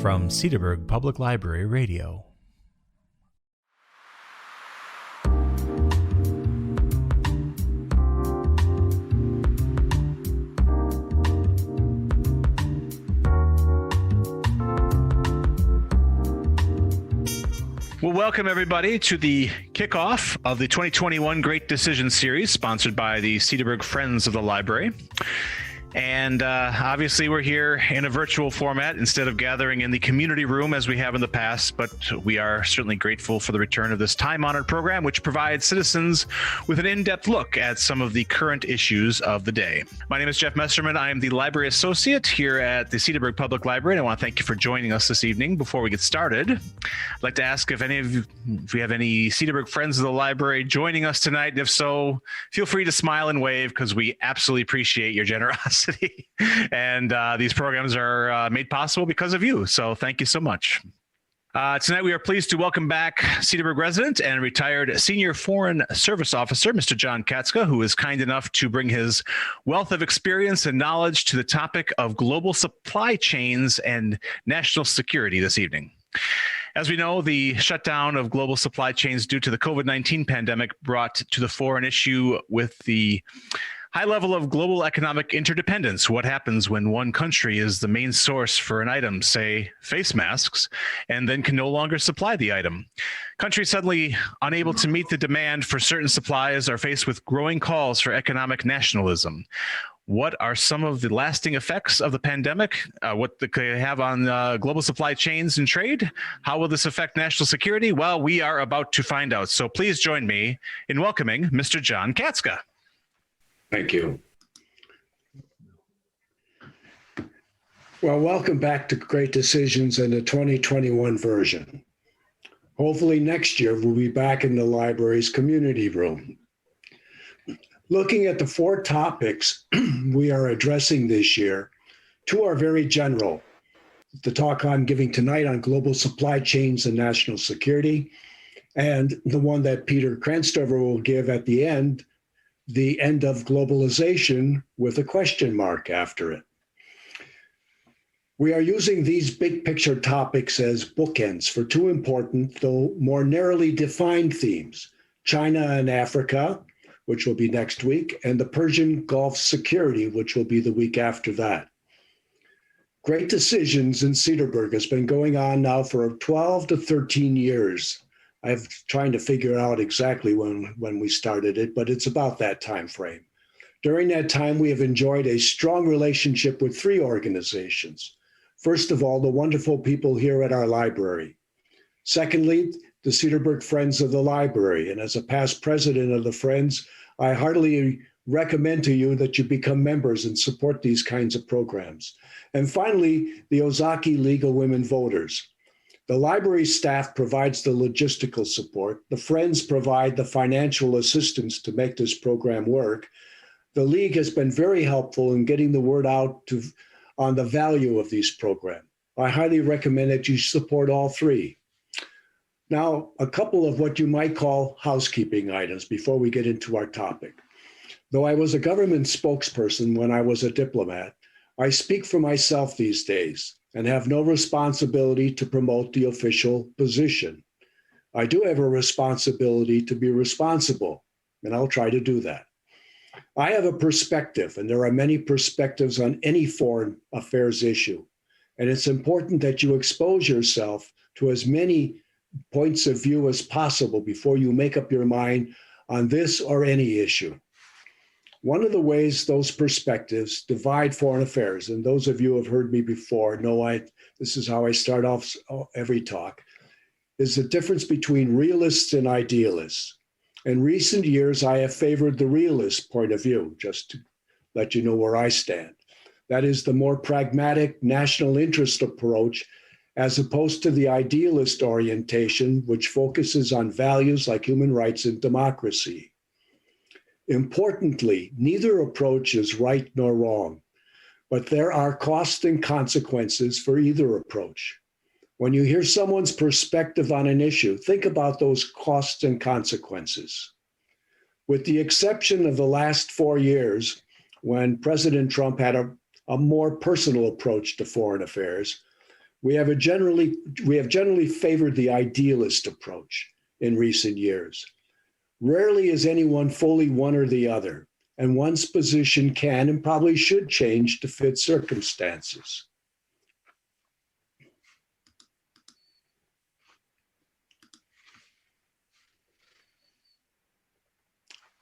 from Cedarburg Public Library Radio. Well, welcome everybody to the kickoff of the 2021 Great Decision Series, sponsored by the Cedarburg Friends of the Library. And obviously we're here in a virtual format instead of gathering in the community room as we have in the past, but we are certainly grateful for the return of this time-honored program, which provides citizens with an in-depth look at some of the current issues of the day. My name is Jeff Messerman. I am the Library Associate here at the Cedarburg Public Library, and I want to thank you for joining us this evening. Before we get started, I'd like to ask if we have any Cedarburg Friends of the Library joining us tonight. And if so, feel free to smile and wave, because we absolutely appreciate your generosity. And these programs are made possible because of you. So thank you so much. Tonight, we are pleased to welcome back Cedarburg resident and retired Senior Foreign Service Officer, Mr. John Katzka, who is kind enough to bring his wealth of experience and knowledge to the topic of global supply chains and national security this evening. As we know, the shutdown of global supply chains due to the COVID-19 pandemic brought to the fore an issue with the high level of global economic interdependence. What happens when one country is the main source for an item, say face masks, and then can no longer supply the item? Countries suddenly unable to meet the demand for certain supplies are faced with growing calls for economic nationalism. What are some of the lasting effects of the pandemic? What they could have on global supply chains and trade? How will this affect national security? Well, we are about to find out. So please join me in welcoming Mr. John Katzka. Thank you. Well, welcome back to Great Decisions in the 2021 version. Hopefully next year we'll be back in the library's community room. Looking at the 4 topics we are addressing this year, 2 are very general. The talk I'm giving tonight on global supply chains and national security, and the one that Peter Kranstover will give at the end of globalization, with a question mark after it. We are using these big picture topics as bookends for 2 important, though more narrowly defined themes: China and Africa, which will be next week, and the Persian Gulf security, which will be the week after that. Great Decisions in Cedarburg has been going on now for 12 to 13 years. I'm trying to figure out exactly when we started it, but it's about that time frame. During that time, we have enjoyed a strong relationship with 3 organizations. First of all, the wonderful people here at our library. Secondly, the Cedarburg Friends of the Library. And as a past president of the Friends, I heartily recommend to you that you become members and support these kinds of programs. And finally, the Ozaki League of Women Voters. The library staff provides the logistical support. The Friends provide the financial assistance to make this program work. The League has been very helpful in getting the word out on the value of these programs. I highly recommend that you support all 3. Now, a couple of what you might call housekeeping items before we get into our topic. Though I was a government spokesperson when I was a diplomat, I speak for myself these days and have no responsibility to promote the official position. I do have a responsibility to be responsible, and I'll try to do that. I have a perspective, and there are many perspectives on any foreign affairs issue, and it's important that you expose yourself to as many points of view as possible before you make up your mind on this or any issue. One of the ways those perspectives divide foreign affairs, and those of you who have heard me before know this is how I start off every talk, is the difference between realists and idealists. In recent years, I have favored the realist point of view, just to let you know where I stand. That is the more pragmatic national interest approach, as opposed to the idealist orientation, which focuses on values like human rights and democracy. Importantly, neither approach is right nor wrong, but there are costs and consequences for either approach. When you hear someone's perspective on an issue, think about those costs and consequences. With the exception of the last 4 years, when President Trump had a more personal approach to foreign affairs, We have generally favored the idealist approach in recent years. Rarely is anyone fully one or the other, and one's position can and probably should change to fit circumstances.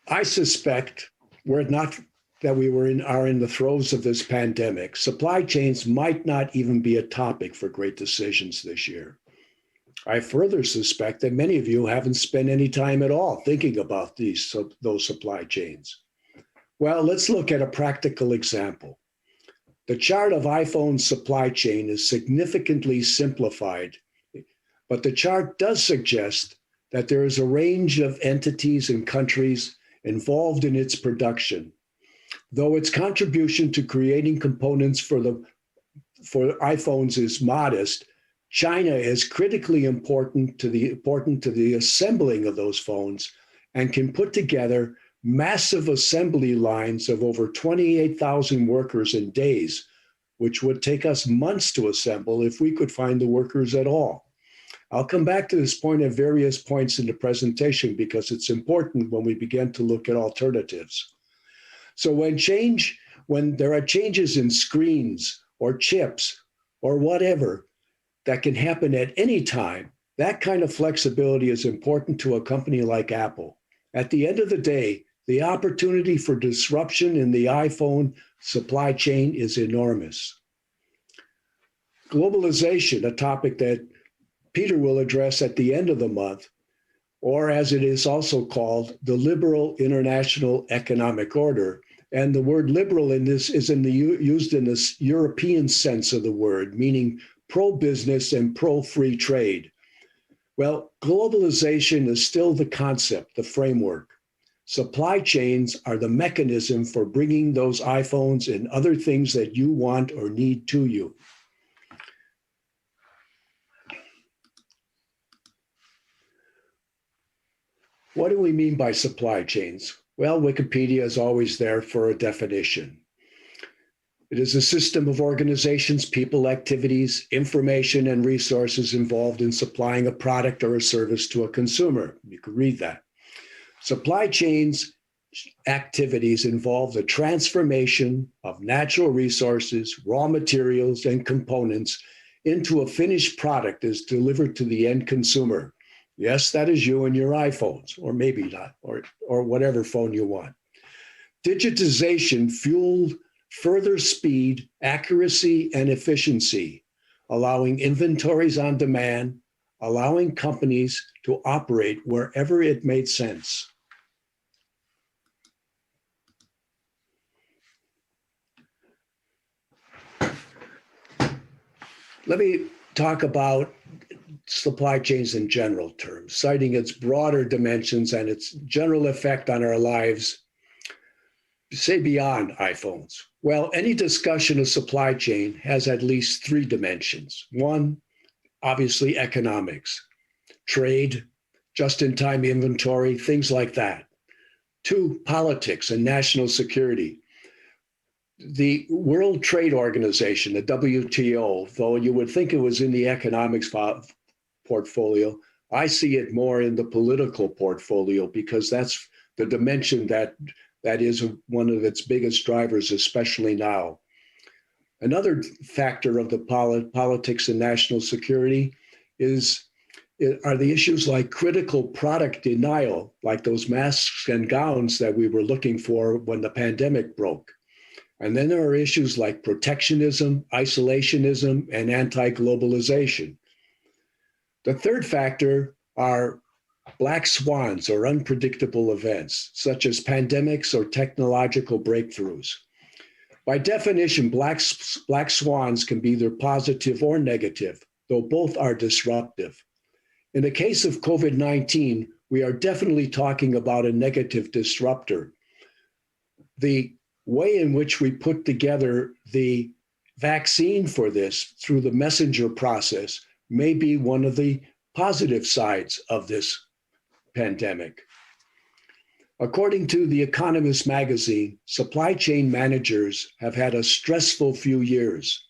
I suspect, were it not that we are in the throes of this pandemic, supply chains might not even be a topic for great decisions this year. I further suspect that many of you haven't spent any time at all thinking about those supply chains. Well, let's look at a practical example. The chart of iPhone's supply chain is significantly simplified, but the chart does suggest that there is a range of entities and countries involved in its production. Though its contribution to creating components for iPhones is modest, China is critically important to the assembling of those phones and can put together massive assembly lines of over 28,000 workers in days, which would take us months to assemble if we could find the workers at all. I'll come back to this point at various points in the presentation because it's important when we begin to look at alternatives. So when there are changes in screens or chips or whatever that can happen at any time, that kind of flexibility is important to a company like Apple. At the end of the day, the opportunity for disruption in the iPhone supply chain is enormous. Globalization, a topic that Peter will address at the end of the month, or as it is also called, the liberal international economic order. And the word liberal in this is used in this European sense of the word, meaning pro-business and pro-free trade. Well, globalization is still the concept, the framework. Supply chains are the mechanism for bringing those iPhones and other things that you want or need to you. What do we mean by supply chains? Well, Wikipedia is always there for a definition. It is a system of organizations, people, activities, information, and resources involved in supplying a product or a service to a consumer. You could read that. Supply chains activities involve the transformation of natural resources, raw materials, and components into a finished product as delivered to the end consumer. Yes, that is you and your iPhones, or maybe not, or whatever phone you want. Digitization fueled further speed, accuracy, and efficiency, allowing inventories on demand, allowing companies to operate wherever it made sense. Let me talk about supply chains in general terms, citing its broader dimensions and its general effect on our lives, say beyond iPhones. Well, any discussion of supply chain has at least three dimensions. One, obviously economics, trade, just-in-time inventory, things like that. Two, politics and national security. The World Trade Organization, the WTO, though you would think it was in the economics portfolio, I see it more in the political portfolio because that's the dimension that is one of its biggest drivers, especially now. Another factor of the politics and national security are the issues like critical product denial, like those masks and gowns that we were looking for when the pandemic broke. And then there are issues like protectionism, isolationism, and anti-globalization. The third factor are black swans or unpredictable events, such as pandemics or technological breakthroughs. By definition, black swans can be either positive or negative, though both are disruptive. In the case of COVID-19, we are definitely talking about a negative disruptor. The way in which we put together the vaccine for this through the messenger process may be one of the positive sides of this pandemic. According to The Economist magazine, supply chain managers have had a stressful few years.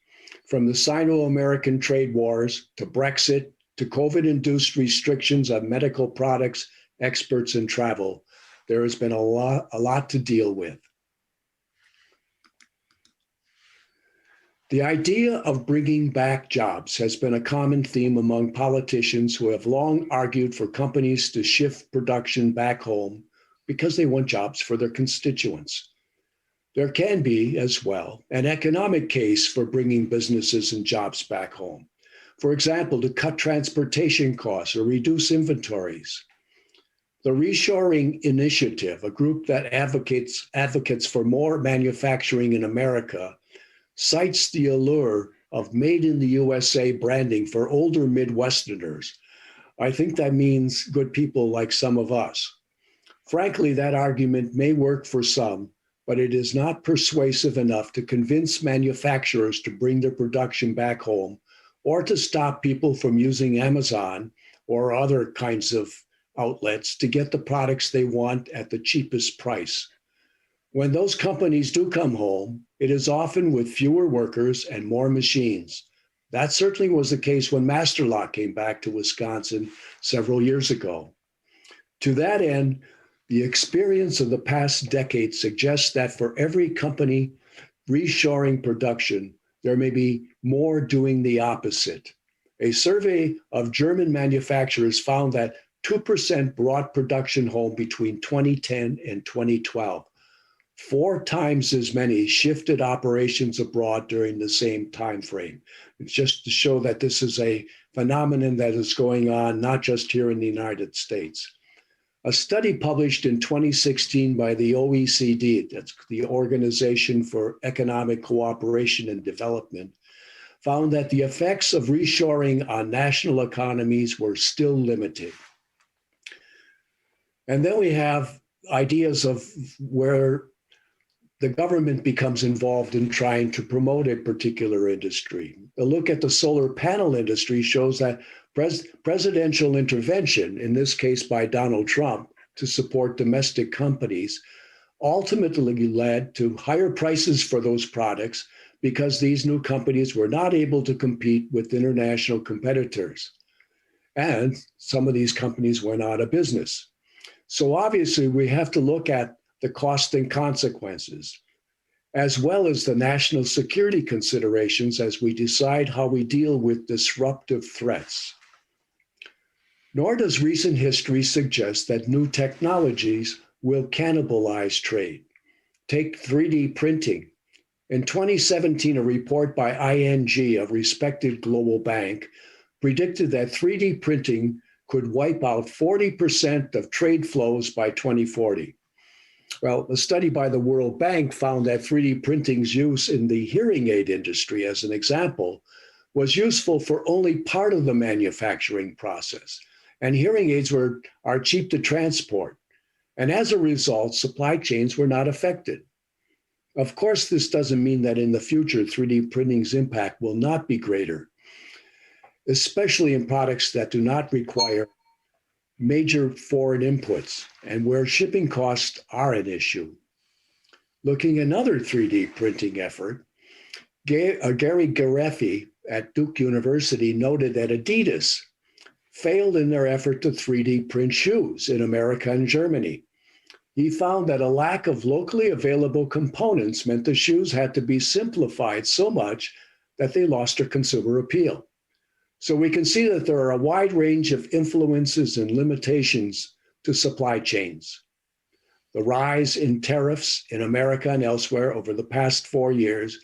From the Sino-American trade wars to Brexit to COVID-induced restrictions on medical products, experts, and travel, there has been a lot to deal with. The idea of bringing back jobs has been a common theme among politicians who have long argued for companies to shift production back home because they want jobs for their constituents. There can be, as well, an economic case for bringing businesses and jobs back home. For example, to cut transportation costs or reduce inventories. The Reshoring Initiative, a group that advocates for more manufacturing in America, cites the allure of made in the USA branding for older Midwesterners. I think that means good people like some of us. Frankly, that argument may work for some, but it is not persuasive enough to convince manufacturers to bring their production back home or to stop people from using Amazon or other kinds of outlets to get the products they want at the cheapest price. When those companies do come home, it is often with fewer workers and more machines. That certainly was the case when Master Lock came back to Wisconsin several years ago. To that end, the experience of the past decade suggests that for every company reshoring production, there may be more doing the opposite. A survey of German manufacturers found that 2% brought production home between 2010 and 2012. 4 times as many shifted operations abroad during the same time frame. It's just to show that this is a phenomenon that is going on not just here in the United States. A study published in 2016 by the OECD, that's the Organization for Economic Cooperation and Development, found that the effects of reshoring on national economies were still limited. And then we have ideas of where the government becomes involved in trying to promote a particular industry. A look at the solar panel industry shows that presidential intervention, in this case by Donald Trump, to support domestic companies, ultimately led to higher prices for those products because these new companies were not able to compete with international competitors. And some of these companies went out of business. So obviously we have to look at the cost and consequences, as well as the national security considerations as we decide how we deal with disruptive threats. Nor does recent history suggest that new technologies will cannibalize trade. Take 3D printing. In 2017, a report by ING, a respected global bank, predicted that 3D printing could wipe out 40% of trade flows by 2040. Well, a study by the World Bank found that 3D printing's use in the hearing aid industry, as an example, was useful for only part of the manufacturing process. And hearing aids are cheap to transport. And as a result, supply chains were not affected. Of course, this doesn't mean that in the future, 3D printing's impact will not be greater, especially in products that do not require major foreign inputs and where shipping costs are an issue. Looking at another 3D printing effort, Gary Gareffi at Duke University noted that Adidas failed in their effort to 3D print shoes in America and Germany. He found that a lack of locally available components meant the shoes had to be simplified so much that they lost their consumer appeal. So we can see that there are a wide range of influences and limitations to supply chains. The rise in tariffs in America and elsewhere over the past 4 years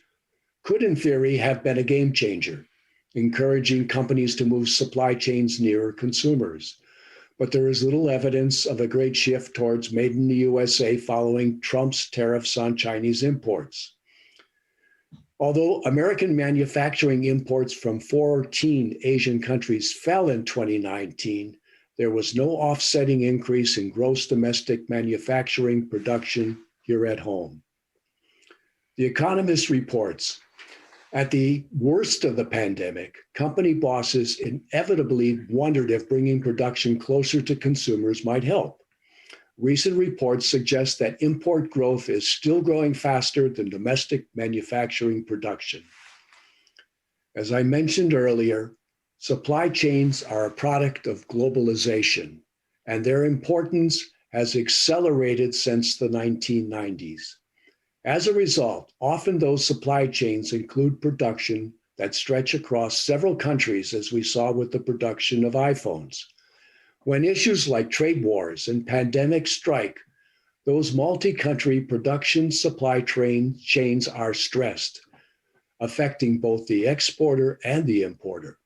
could, in theory, have been a game changer, encouraging companies to move supply chains nearer consumers. But there is little evidence of a great shift towards made in the USA following Trump's tariffs on Chinese imports. Although American manufacturing imports from 14 Asian countries fell in 2019, there was no offsetting increase in gross domestic manufacturing production here at home. The Economist reports, at the worst of the pandemic, company bosses inevitably wondered if bringing production closer to consumers might help. Recent reports suggest that import growth is still growing faster than domestic manufacturing production. As I mentioned earlier, supply chains are a product of globalization, and their importance has accelerated since the 1990s. As a result, often those supply chains include production that stretch across several countries, as we saw with the production of iPhones. When issues like trade wars and pandemics strike, those multi-country production supply chains are stressed, affecting both the exporter and the importer.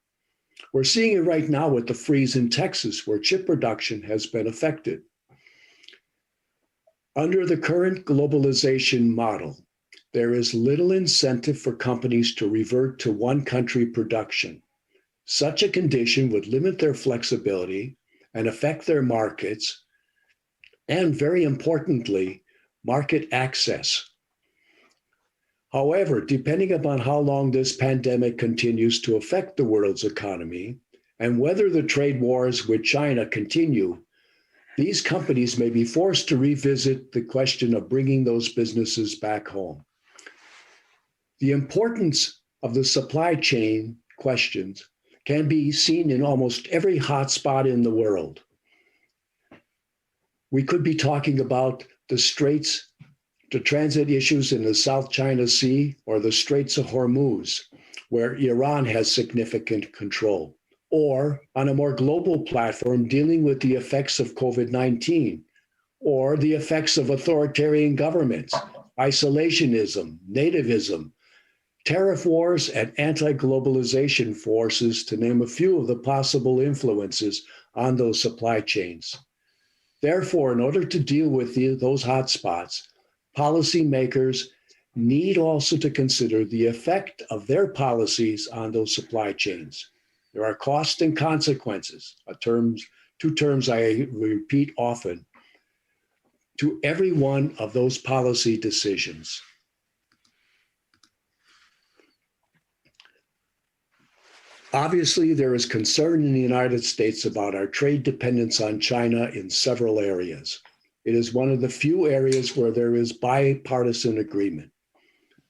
We're seeing it right now with the freeze in Texas, where chip production has been affected. Under the current globalization model, there is little incentive for companies to revert to one country production. Such a condition would limit their flexibility and affect their markets, and very importantly, market access. However, depending upon how long this pandemic continues to affect the world's economy and whether the trade wars with China continue, these companies may be forced to revisit the question of bringing those businesses back home. The importance of the supply chain questions can be seen in almost every hotspot in the world. We could be talking about the straits, the transit issues in the South China Sea, or the Straits of Hormuz, where Iran has significant control, or on a more global platform dealing with the effects of COVID-19, or the effects of authoritarian governments, isolationism, nativism, tariff wars, and anti-globalization forces, to name a few of the possible influences on those supply chains. Therefore, in order to deal with those hotspots, policymakers need also to consider the effect of their policies on those supply chains. There are costs and consequences, two terms I repeat often, to every one of those policy decisions. Obviously, there is concern in the United States about our trade dependence on China in several areas. It is one of the few areas where there is bipartisan agreement.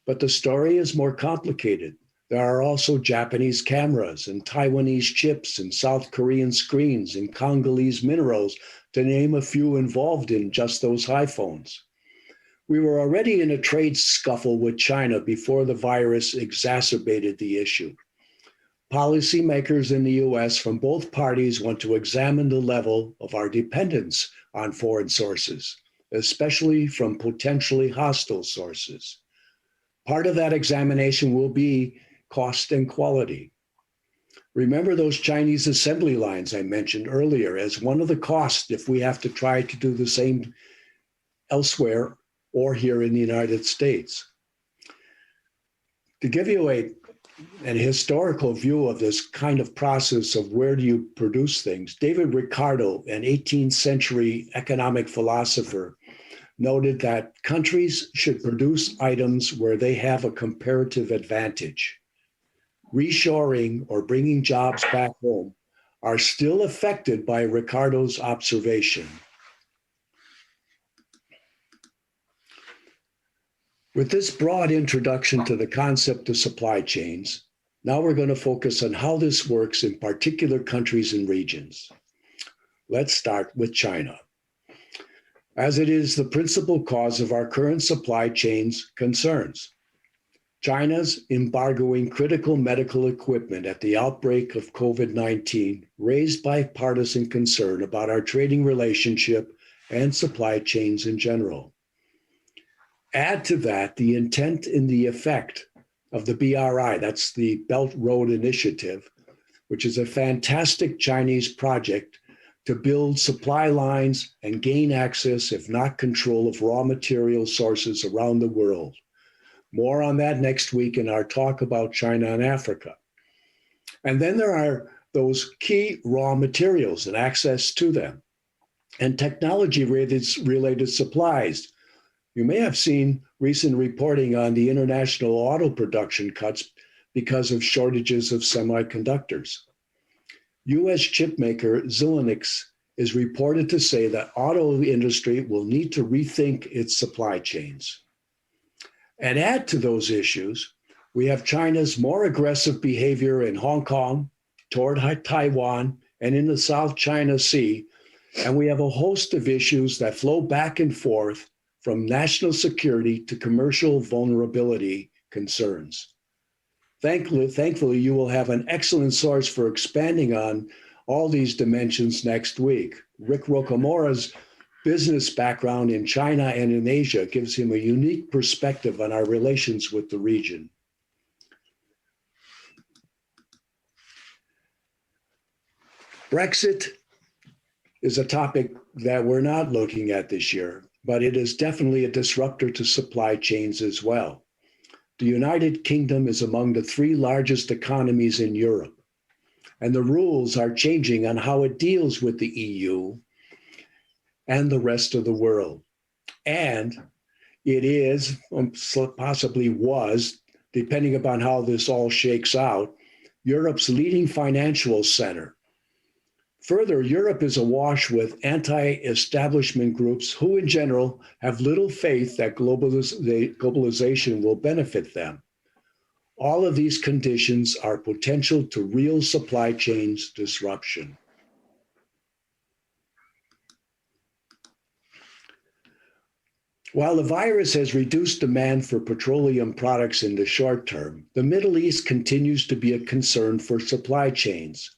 But the story is more complicated. There are also Japanese cameras and Taiwanese chips and South Korean screens and Congolese minerals, to name a few involved in just those iPhones. We were already in a trade scuffle with China before the virus exacerbated the issue. Policymakers in the US from both parties want to examine the level of our dependence on foreign sources, especially from potentially hostile sources. Part of that examination will be cost and quality. Remember those Chinese assembly lines I mentioned earlier as one of the costs if we have to try to do the same elsewhere or here in the United States. To give you an historical view of this kind of process of where do you produce things, David Ricardo, an 18th century economic philosopher, noted that countries should produce items where they have a comparative advantage. Reshoring or bringing jobs back home are still affected by Ricardo's observation. With this broad introduction to the concept of supply chains, now we're going to focus on how this works in particular countries and regions. Let's start with China, as it is the principal cause of our current supply chains concerns. China's embargoing critical medical equipment at the outbreak of COVID-19 raised bipartisan concern about our trading relationship and supply chains in general. Add to that the intent and the effect of the BRI, that's the Belt Road Initiative, which is a fantastic Chinese project to build supply lines and gain access, if not control, of raw material sources around the world. More on that next week in our talk about China and Africa. And then there are those key raw materials and access to them, and technology-related supplies. You may have seen recent reporting on the international auto production cuts because of shortages of semiconductors. US chipmaker Xilinx is reported to say that auto industry will need to rethink its supply chains. And add to those issues We have China's more aggressive behavior in Hong Kong, toward Taiwan, and in the South China Sea. And we have a host of issues that flow back and forth from national security to commercial vulnerability concerns. Thankfully, you will have an excellent source for expanding on all these dimensions next week. Rick Rocamора's business background in China and in Asia gives him a unique perspective on our relations with the region. Brexit is a topic that we're not looking at this year, but it is definitely a disruptor to supply chains as well. The United Kingdom is among the 3 largest economies in Europe, and the rules are changing on how it deals with the EU and the rest of the world. And it is, possibly was, depending upon how this all shakes out, Europe's leading financial center. Further, Europe is awash with anti-establishment groups who, in general, have little faith that globalization will benefit them. All of these conditions are potential to real supply chains disruption. While the virus has reduced demand for petroleum products in the short term, the Middle East continues to be a concern for supply chains.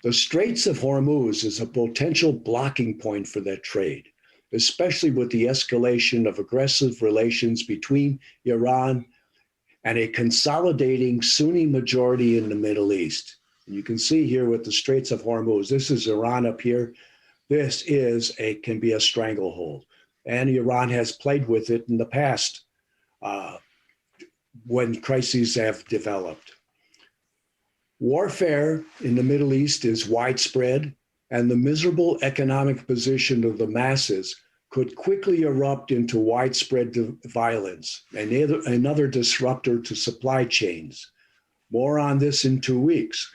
The Straits of Hormuz is a potential blocking point for that trade, especially with the escalation of aggressive relations between Iran and a consolidating Sunni majority in the Middle East. And you can see here with the Straits of Hormuz, this is Iran up here. This can be a stranglehold. And Iran has played with it in the past when crises have developed. Warfare in the Middle East is widespread, and the miserable economic position of the masses could quickly erupt into widespread violence, another disruptor to supply chains. More on this in 2 weeks.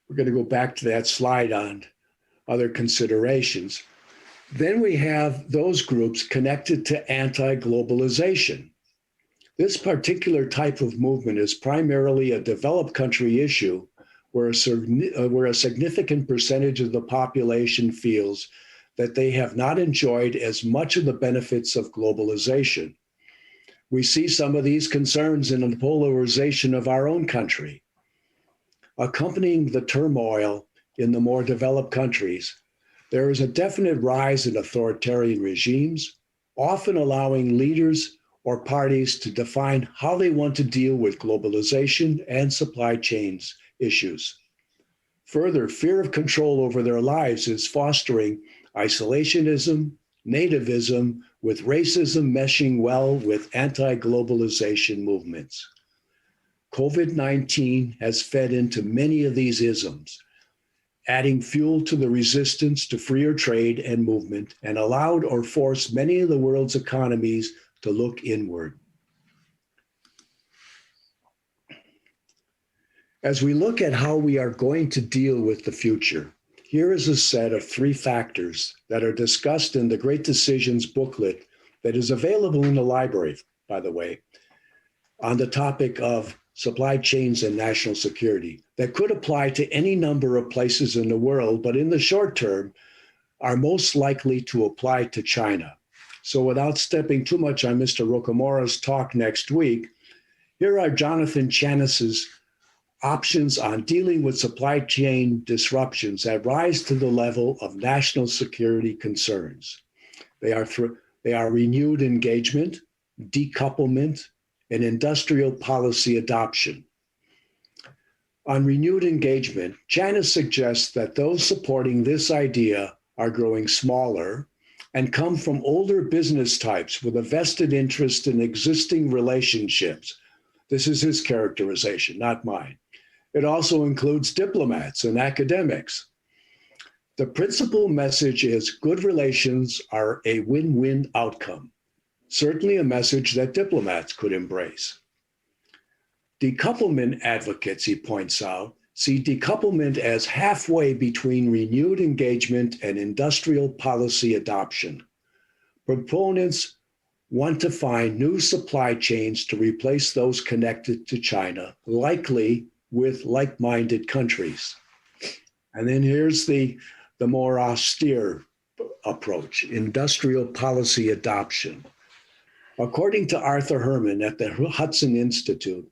We're going to go back to that slide on other considerations. Then we have those groups connected to anti-globalization. This particular type of movement is primarily a developed country issue where a significant percentage of the population feels that they have not enjoyed as much of the benefits of globalization. We see some of these concerns in the polarization of our own country. Accompanying the turmoil in the more developed countries, there is a definite rise in authoritarian regimes, often allowing leaders or parties to define how they want to deal with globalization and supply chains issues. Further, fear of control over their lives is fostering isolationism, nativism, with racism meshing well with anti-globalization movements. COVID-19 has fed into many of these isms, adding fuel to the resistance to freer trade and movement, and allowed or forced many of the world's economies to look inward. As we look at how we are going to deal with the future, here is a set of 3 factors that are discussed in the Great Decisions booklet that is available in the library, by the way, on the topic of supply chains and national security that could apply to any number of places in the world, but in the short term are most likely to apply to China. So without stepping too much on Mr. Rocamора's talk next week, here are Jonathan Chanis's options on dealing with supply chain disruptions that rise to the level of national security concerns. They are renewed engagement, decouplement, and industrial policy adoption. On renewed engagement, China suggests that those supporting this idea are growing smaller and come from older business types with a vested interest in existing relationships. This is his characterization, not mine. It also includes diplomats and academics. The principal message is good relations are a win-win outcome, certainly a message that diplomats could embrace. Decouplement advocates, he points out, see decouplement as halfway between renewed engagement and industrial policy adoption. Proponents want to find new supply chains to replace those connected to China, likely with like-minded countries. And then here's the more austere approach, industrial policy adoption. According to Arthur Herman at the Hudson Institute,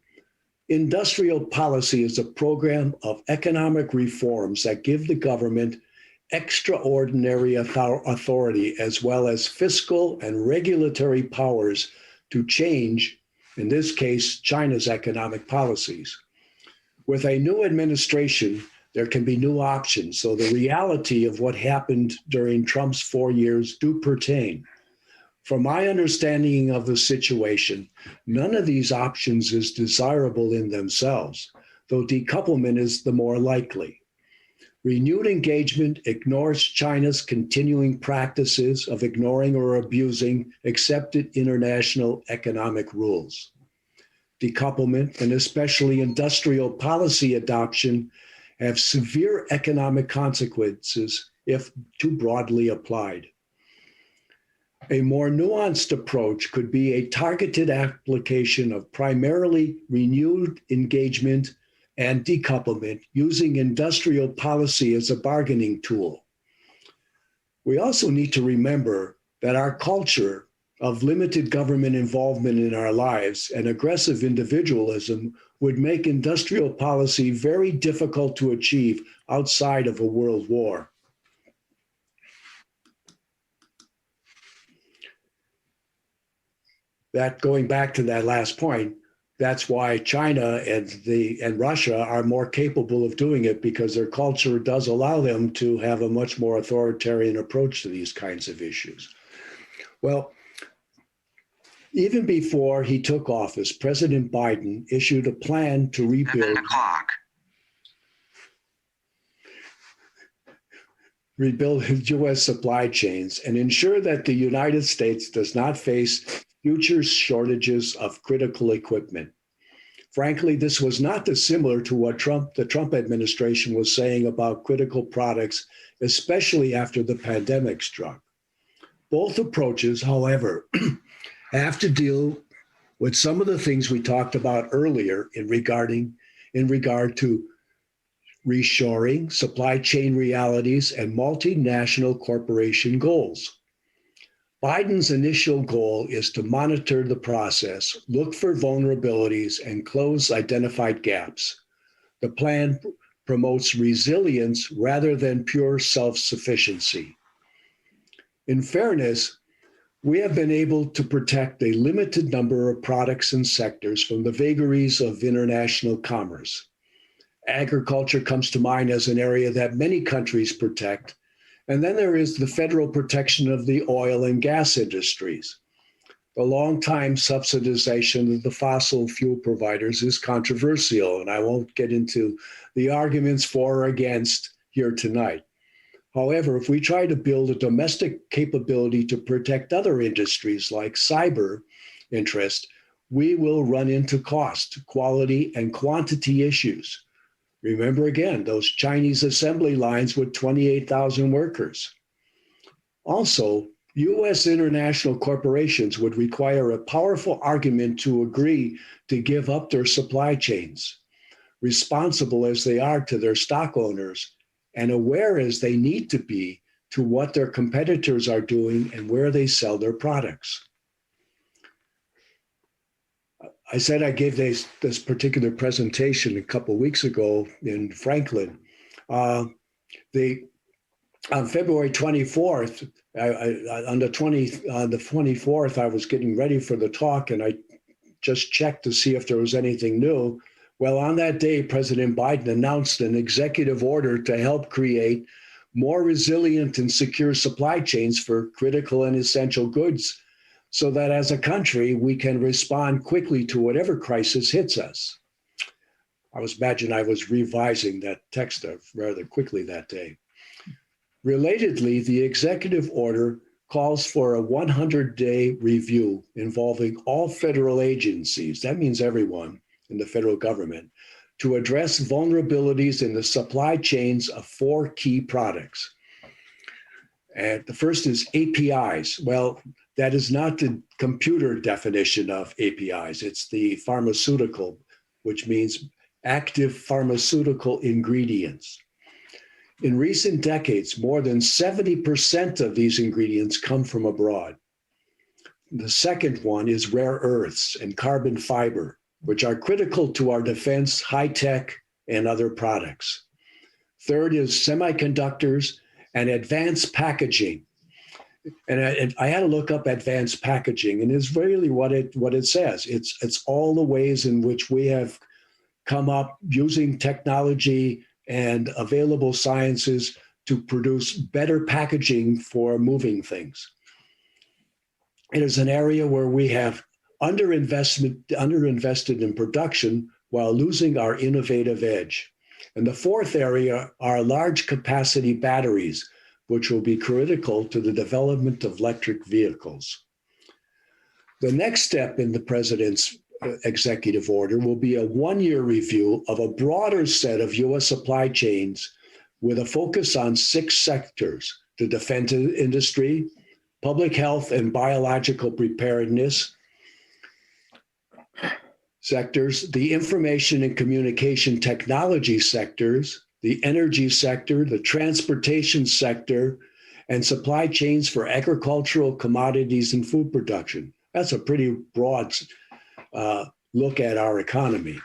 industrial policy is a program of economic reforms that give the government extraordinary authority as well as fiscal and regulatory powers to change, in this case, China's economic policies. With a new administration, there can be new options, so the reality of what happened during Trump's 4 years do pertain. From my understanding of the situation, none of these options is desirable in themselves, though decouplement is the more likely. Renewed engagement ignores China's continuing practices of ignoring or abusing accepted international economic rules. Decouplement, and especially industrial policy adoption, have severe economic consequences if too broadly applied. A more nuanced approach could be a targeted application of primarily renewed engagement and decouplement using industrial policy as a bargaining tool. We also need to remember that our culture of limited government involvement in our lives and aggressive individualism would make industrial policy very difficult to achieve outside of a world war. That, going back to that last point, that's why China and Russia are more capable of doing it, because their culture does allow them to have a much more authoritarian approach to these kinds of issues. Well, even before he took office, President Biden issued a plan to rebuild U.S. supply chains and ensure that the United States does not face future shortages of critical equipment. Frankly, this was not dissimilar to what the Trump administration was saying about critical products, especially after the pandemic struck. Both approaches, however, have to deal with some of the things we talked about earlier in regard to reshoring, supply chain realities, and multinational corporation goals. Biden's initial goal is to monitor the process, look for vulnerabilities, and close identified gaps. The plan promotes resilience rather than pure self-sufficiency. In fairness, we have been able to protect a limited number of products and sectors from the vagaries of international commerce. Agriculture comes to mind as an area that many countries protect. And then there is the federal protection of the oil and gas industries. The long-time subsidization of the fossil fuel providers is controversial, and I won't get into the arguments for or against here tonight. However, if we try to build a domestic capability to protect other industries like cyber interest, we will run into cost, quality, and quantity issues. Remember again, those Chinese assembly lines with 28,000 workers. Also, U.S. international corporations would require a powerful argument to agree to give up their supply chains, responsible as they are to their stock owners and aware as they need to be to what their competitors are doing and where they sell their products. I said I gave this particular presentation a couple of weeks ago in Franklin. On February 24th, on the 24th, I was getting ready for the talk, and I just checked to see if there was anything new. Well, on that day, President Biden announced an executive order to help create more resilient and secure supply chains for critical and essential goods, so that as a country, we can respond quickly to whatever crisis hits us. I was revising that text rather quickly that day. Relatedly, the executive order calls for a 100-day review involving all federal agencies, that means everyone in the federal government, to address vulnerabilities in the supply chains of 4 key products. And the first is APIs. Well, that is not the computer definition of APIs. It's the pharmaceutical, which means active pharmaceutical ingredients. In recent decades, more than 70% of these ingredients come from abroad. The second one is rare earths and carbon fiber, which are critical to our defense, high tech, and other products. Third is semiconductors and advanced packaging. And I had to look up advanced packaging, and it's really what it says. It's all the ways in which we have come up using technology and available sciences to produce better packaging for moving things. It is an area where we have underinvested in production while losing our innovative edge. And the fourth area are large capacity batteries, which will be critical to the development of electric vehicles. The next step in the president's executive order will be a one-year review of a broader set of U.S. supply chains with a focus on 6 sectors: the defense industry, public health and biological preparedness sectors, the information and communication technology sectors, the energy sector, the transportation sector, and supply chains for agricultural commodities and food production. That's a pretty broad look at our economy.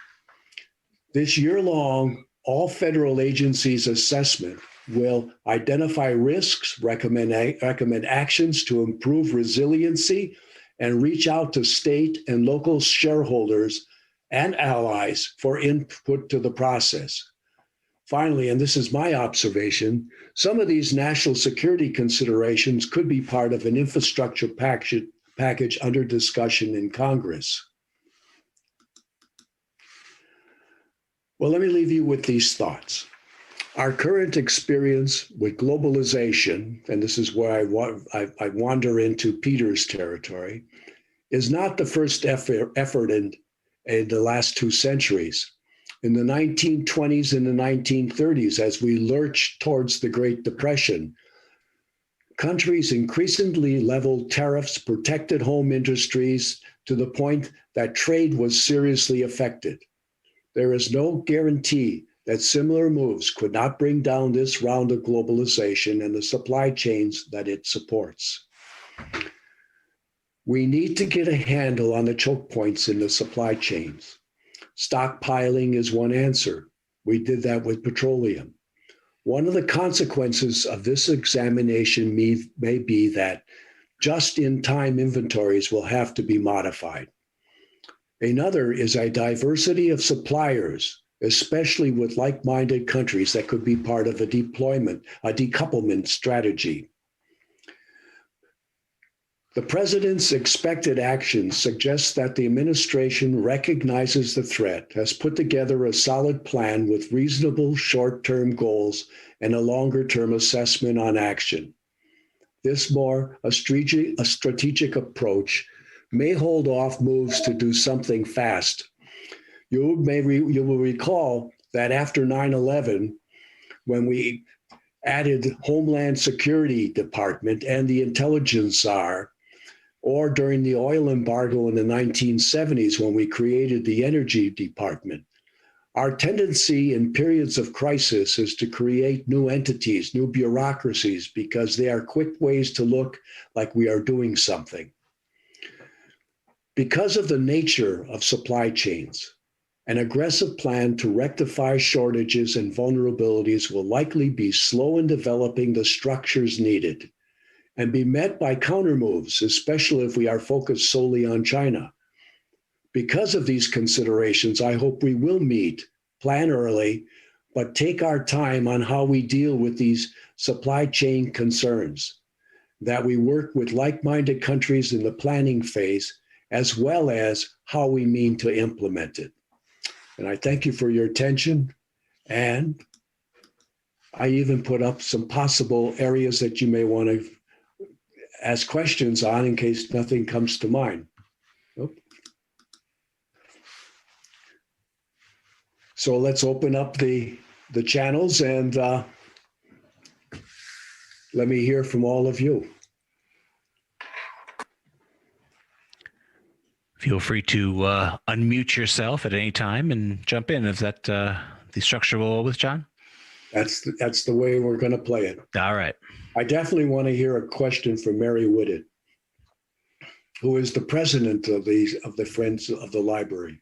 This year-long all federal agencies assessment will identify risks, recommend actions to improve resiliency, and reach out to state and local shareholders and allies for input to the process. Finally, and this is my observation, some of these national security considerations could be part of an infrastructure package under discussion in Congress. Well, let me leave you with these thoughts. Our current experience with globalization, and this is where I wander into Peter's territory, is not the first effort in the last 2 centuries. In the 1920s and the 1930s, as we lurched towards the Great Depression, countries increasingly leveled tariffs, protected home industries to the point that trade was seriously affected. There is no guarantee that similar moves could not bring down this round of globalization and the supply chains that it supports. We need to get a handle on the choke points in the supply chains. Stockpiling is one answer. We did that with petroleum. One of the consequences of this examination may be that just-in-time inventories will have to be modified. Another is a diversity of suppliers, especially with like-minded countries that could be part of a decouplement strategy. The president's expected actions suggest that the administration recognizes the threat, has put together a solid plan with reasonable short-term goals and a longer-term assessment on action. This a strategic approach may hold off moves to do something fast. You will recall that after 9/11, when we added Homeland Security Department and the Intelligence Czar, or during the oil embargo in the 1970s when we created the Energy Department, our tendency in periods of crisis is to create new entities, new bureaucracies, because they are quick ways to look like we are doing something. Because of the nature of supply chains, an aggressive plan to rectify shortages and vulnerabilities will likely be slow in developing the structures needed and be met by countermoves, especially if we are focused solely on China. Because of these considerations, I hope we will meet, plan early, but take our time on how we deal with these supply chain concerns, that we work with like-minded countries in the planning phase, as well as how we mean to implement it. And I thank you for your attention. And I even put up some possible areas that you may want to ask questions on in case nothing comes to mind. Nope. So let's open up the channels and let me hear from all of you. Feel free to unmute yourself at any time and jump in. Is that the structure we'll go with, John? That's the way we're going to play it. All right. I definitely want to hear a question from Mary Whitted, who is the president of the Friends of the Library.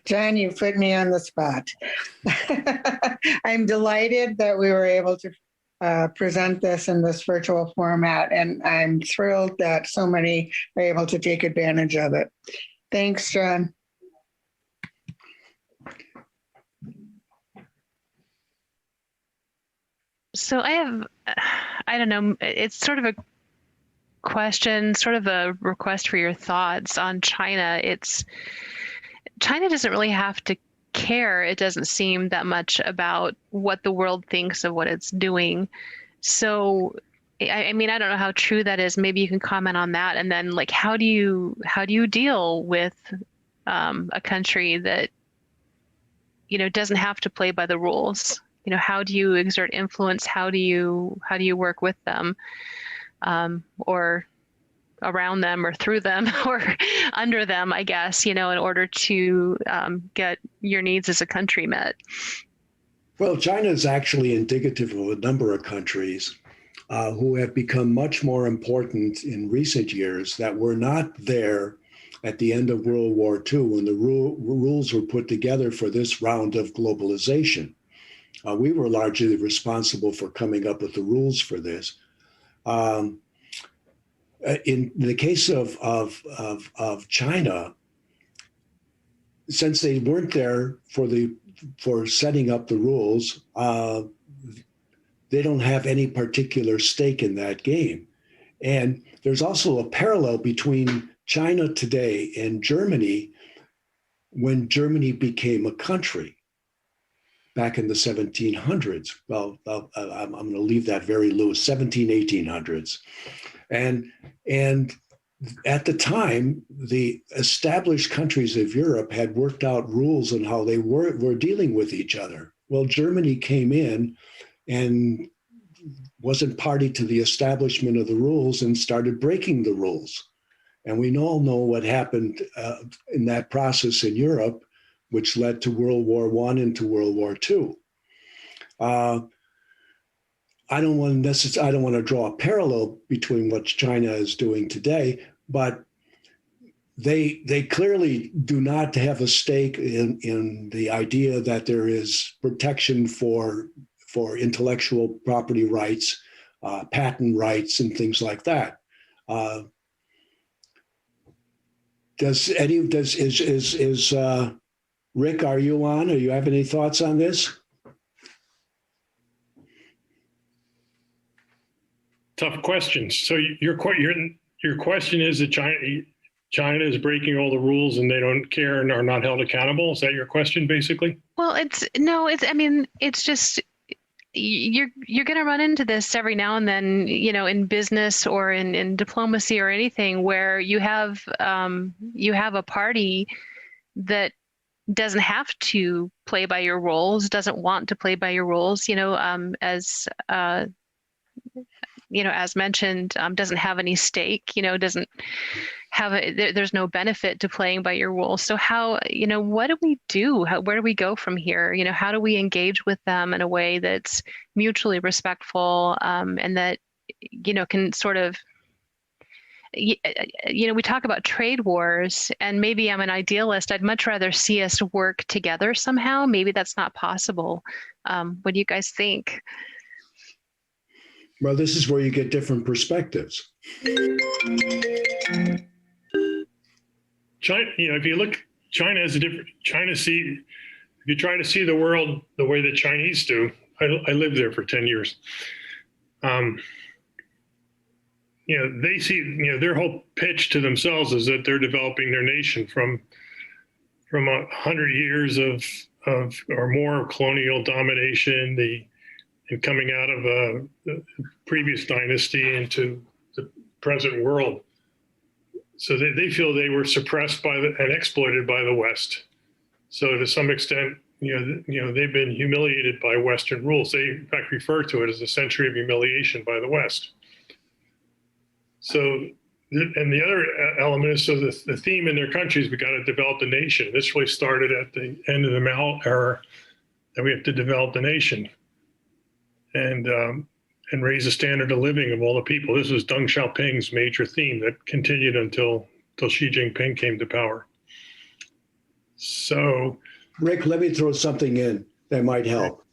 John, you put me on the spot. I'm delighted that we were able to present this in this virtual format, and I'm thrilled that so many are able to take advantage of it. Thanks, John. So I don't know, it's sort of a question, sort of a request for your thoughts on China. China doesn't really have to care, it doesn't seem, that much about what the world thinks of what it's doing. So, I mean, I don't know how true that is. Maybe you can comment on that. And then, like, how do you deal with a country that, doesn't have to play by the rules? How do you exert influence? How do you work with them, or around them, or through them, or under them, I guess, in order to get your needs as a country met? Well, China is actually indicative of a number of countries who have become much more important in recent years that were not there at the end of World War II when the rules were put together for this round of globalization. We were largely responsible for coming up with the rules for this. In the case of China, since they weren't there for setting up the rules, they don't have any particular stake in that game. And there's also a parallel between China today and Germany when Germany became a country back in the 1700s. Well, I'm going to leave that very loose, 1800s. And at the time, the established countries of Europe had worked out rules on how they were dealing with each other. Well, Germany came in and wasn't party to the establishment of the rules and started breaking the rules. And we all know what happened in that process in Europe, which led to World War I and to World War II. I don't want to draw a parallel between what China is doing today, but they clearly do not have a stake in the idea that there is protection for intellectual property rights, patent rights, and things like that. Rick, are you on? Or you have any thoughts on this? Tough questions. So your question is that China is breaking all the rules and they don't care and are not held accountable? Is that your question, basically? Well, it's just you're going to run into this every now and then, in business or in diplomacy or anything, where you have a party that doesn't have to play by your rules, doesn't want to play by your rules, as mentioned, doesn't have any stake, doesn't have there's no benefit to playing by your rules. So how, what do we do? Where do we go from here? How do we engage with them in a way that's mutually respectful, and that, can sort of, we talk about trade wars, and maybe I'm an idealist. I'd much rather see us work together somehow. Maybe that's not possible. What do you guys think? Well, this is where you get different perspectives. China, if you look, China has a different, if you try to see the world the way the Chinese do, I lived there for 10 years. They see, their whole pitch to themselves is that they're developing their nation from 100 years of or more of colonial domination, and coming out of the previous dynasty into the present world. So they feel they were suppressed and exploited by the West. So to some extent, they've been humiliated by Western rules. They in fact refer to it as a century of humiliation by the West. So and the other element is, so the theme in their country is we got to develop the nation. This really started at the end of the Mao era, that we have to develop the nation and raise the standard of living of all the people. This was Deng Xiaoping's major theme that continued until Xi Jinping came to power. So, Rick, let me throw something in that might help.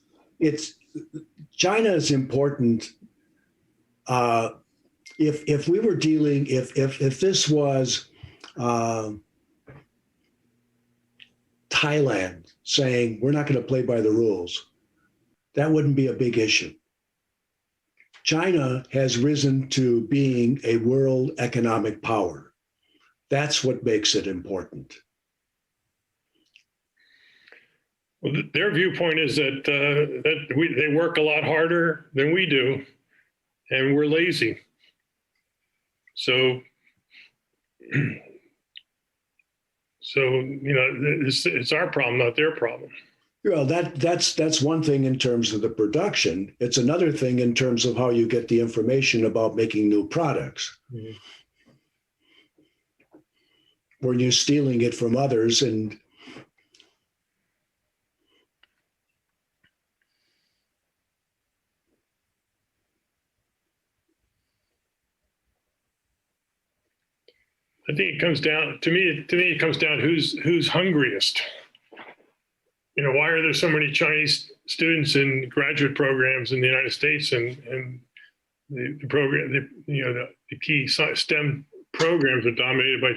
China is important. If we were dealing, if this was Thailand saying we're not going to play by the rules, that wouldn't be a big issue. China has risen to being a world economic power. That's what makes it important. Well, their viewpoint is that they work a lot harder than we do, and we're lazy. So it's our problem, not their problem. Well, that's one thing in terms of the production. It's another thing in terms of how you get the information about making new products. Mm-hmm. When you're stealing it from others and I think it comes down to me. It comes down who's hungriest. Why are there so many Chinese students in graduate programs in the United States, and the program, the key STEM programs are dominated by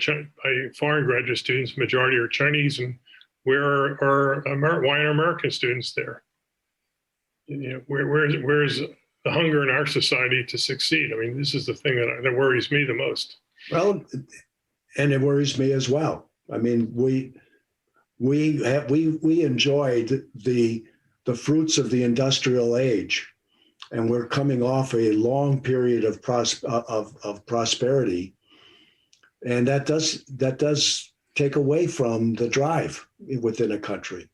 foreign graduate students. Majority are Chinese, and why are American students there? Where's the hunger in our society to succeed? I mean, this is the thing that worries me the most. Well, and it worries me as well. I mean, we enjoyed the fruits of the industrial age, and we're coming off a long period of prosperity, and that does take away from the drive within a country.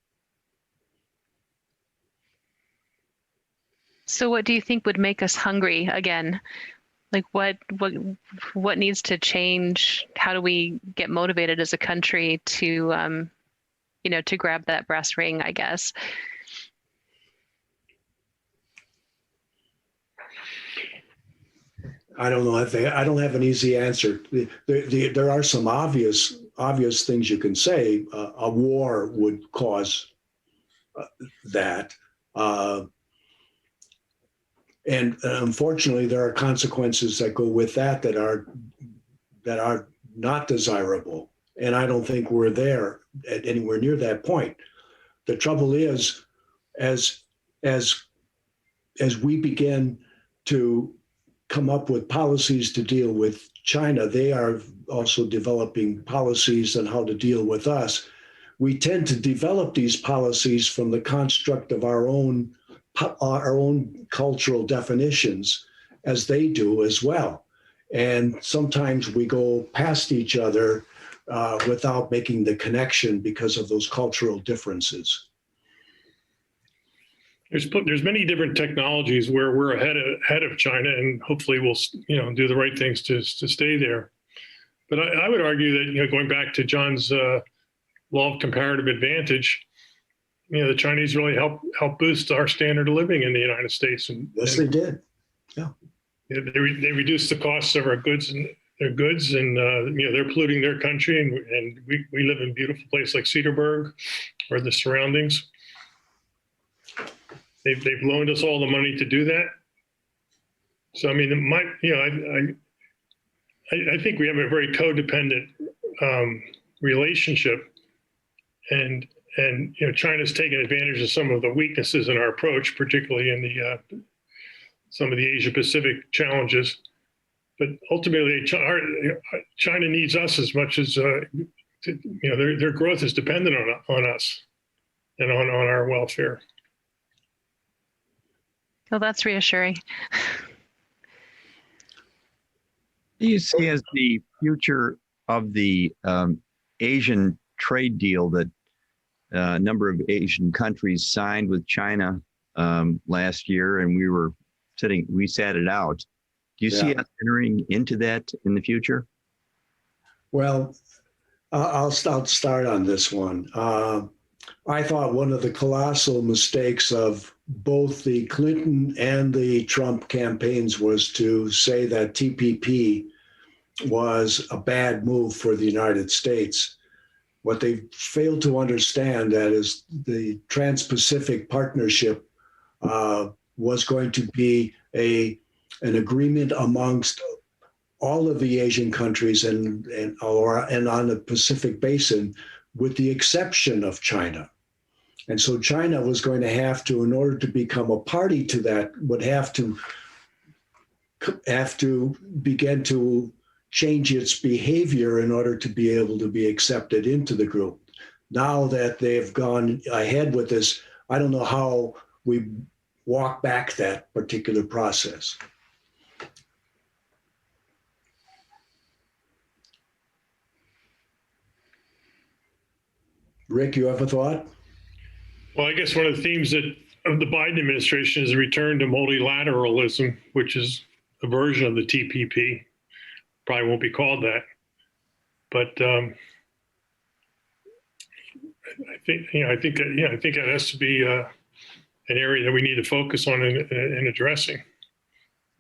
So what do you think would make us hungry again? Like what needs to change? How do we get motivated as a country to to grab that brass ring, I guess? I don't know. I don't have an easy answer. There are some obvious things you can say. A war would cause that. And unfortunately, there are consequences that go with that are not desirable. And I don't think we're there at anywhere near that point. The trouble is, as we begin to come up with policies to deal with China, they are also developing policies on how to deal with us. We tend to develop these policies from the construct of our own cultural definitions, as they do as well. And sometimes we go past each other without making the connection because of those cultural differences. There's many different technologies where we're ahead of China, and hopefully we'll do the right things to stay there. But I would argue that going back to John's law of comparative advantage, the Chinese really help boost our standard of living in the United States. Yes, they did. Yeah, they reduced the costs of our goods and they're polluting their country, and we live in a beautiful place like Cedarburg or the surroundings. They've loaned us all the money to do that. So I mean, I think we have a very codependent relationship, and China's taken advantage of some of the weaknesses in our approach, particularly in some of the Asia Pacific challenges. But ultimately, China needs us as much as their growth is dependent on us and on our welfare. Well, that's reassuring. Do you see as the future of the Asian trade deal that a number of Asian countries signed with China last year, and we sat it out? Do you see Yeah. us entering into that in the future? Well, I'll start on this one. I thought one of the colossal mistakes of both the Clinton and the Trump campaigns was to say that TPP was a bad move for the United States. What they failed to understand that is the Trans-Pacific Partnership was going to be an agreement amongst all of the Asian countries and on the Pacific Basin, with the exception of China. And so China was going to have to, in order to become a party to that, would have to begin to change its behavior in order to be able to be accepted into the group. Now that they've gone ahead with this, I don't know how we walk back that particular process. Rick, you have a thought? Well, I guess one of the themes of the Biden administration is a return to multilateralism, which is a version of the TPP. Probably won't be called that, but I think that has to be an area that we need to focus on and addressing,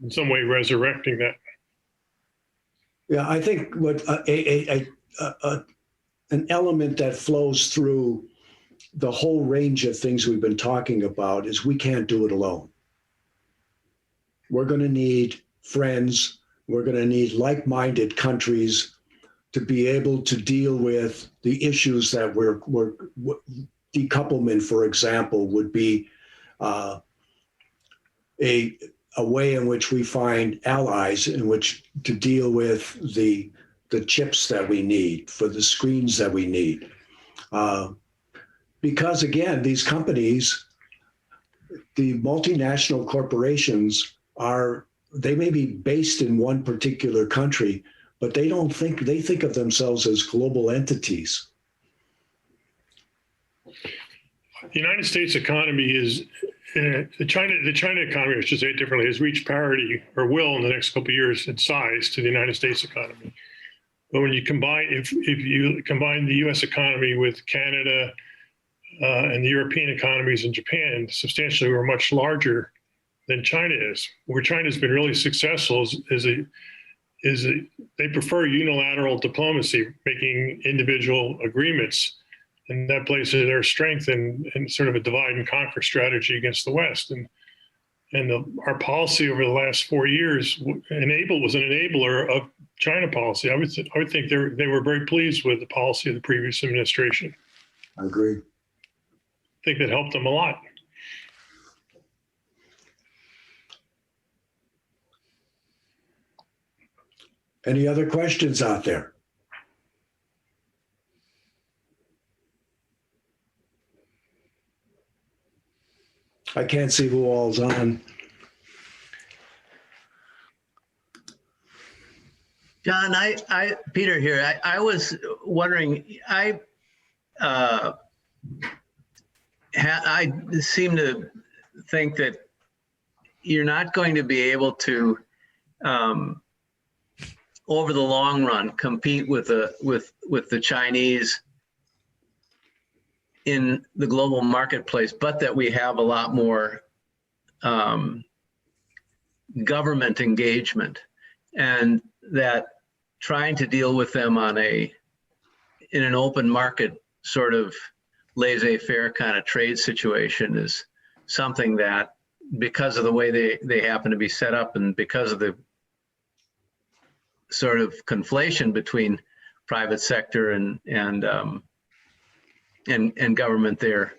in some way resurrecting that. Yeah, I think what an element that flows through the whole range of things we've been talking about is we can't do it alone. We're going to need friends. We're going to need like-minded countries to be able to deal with the issues that we're decouplement, for example, would be a way in which we find allies in which to deal with the chips that we need for the screens that we need. Because again, these companies, the multinational corporations they may be based in one particular country, but they think of themselves as global entities. The United States economy is, the China economy, I should say it differently, has reached parity, or will in the next couple of years, in size to the United States economy. But when you combine, if you combine the U.S. economy with Canada and the European economies and Japan, substantially we're much larger than China is. Where China's been really successful is they prefer unilateral diplomacy, making individual agreements, and that plays to their strength in sort of a divide and conquer strategy against the West. Our policy over the last 4 years was an enabler of China policy. I would think they were very pleased with the policy of the previous administration. I agree. I think that helped them a lot. Any other questions out there? I can't see who all's on. John, Peter here. I was wondering, I seem to think that you're not going to be able to, over the long run, compete with the Chinese in the global marketplace, but that we have a lot more government engagement, and that trying to deal with them in an open market sort of laissez-faire kind of trade situation is something that, because of the way they happen to be set up and because of the sort of conflation between private sector and government there,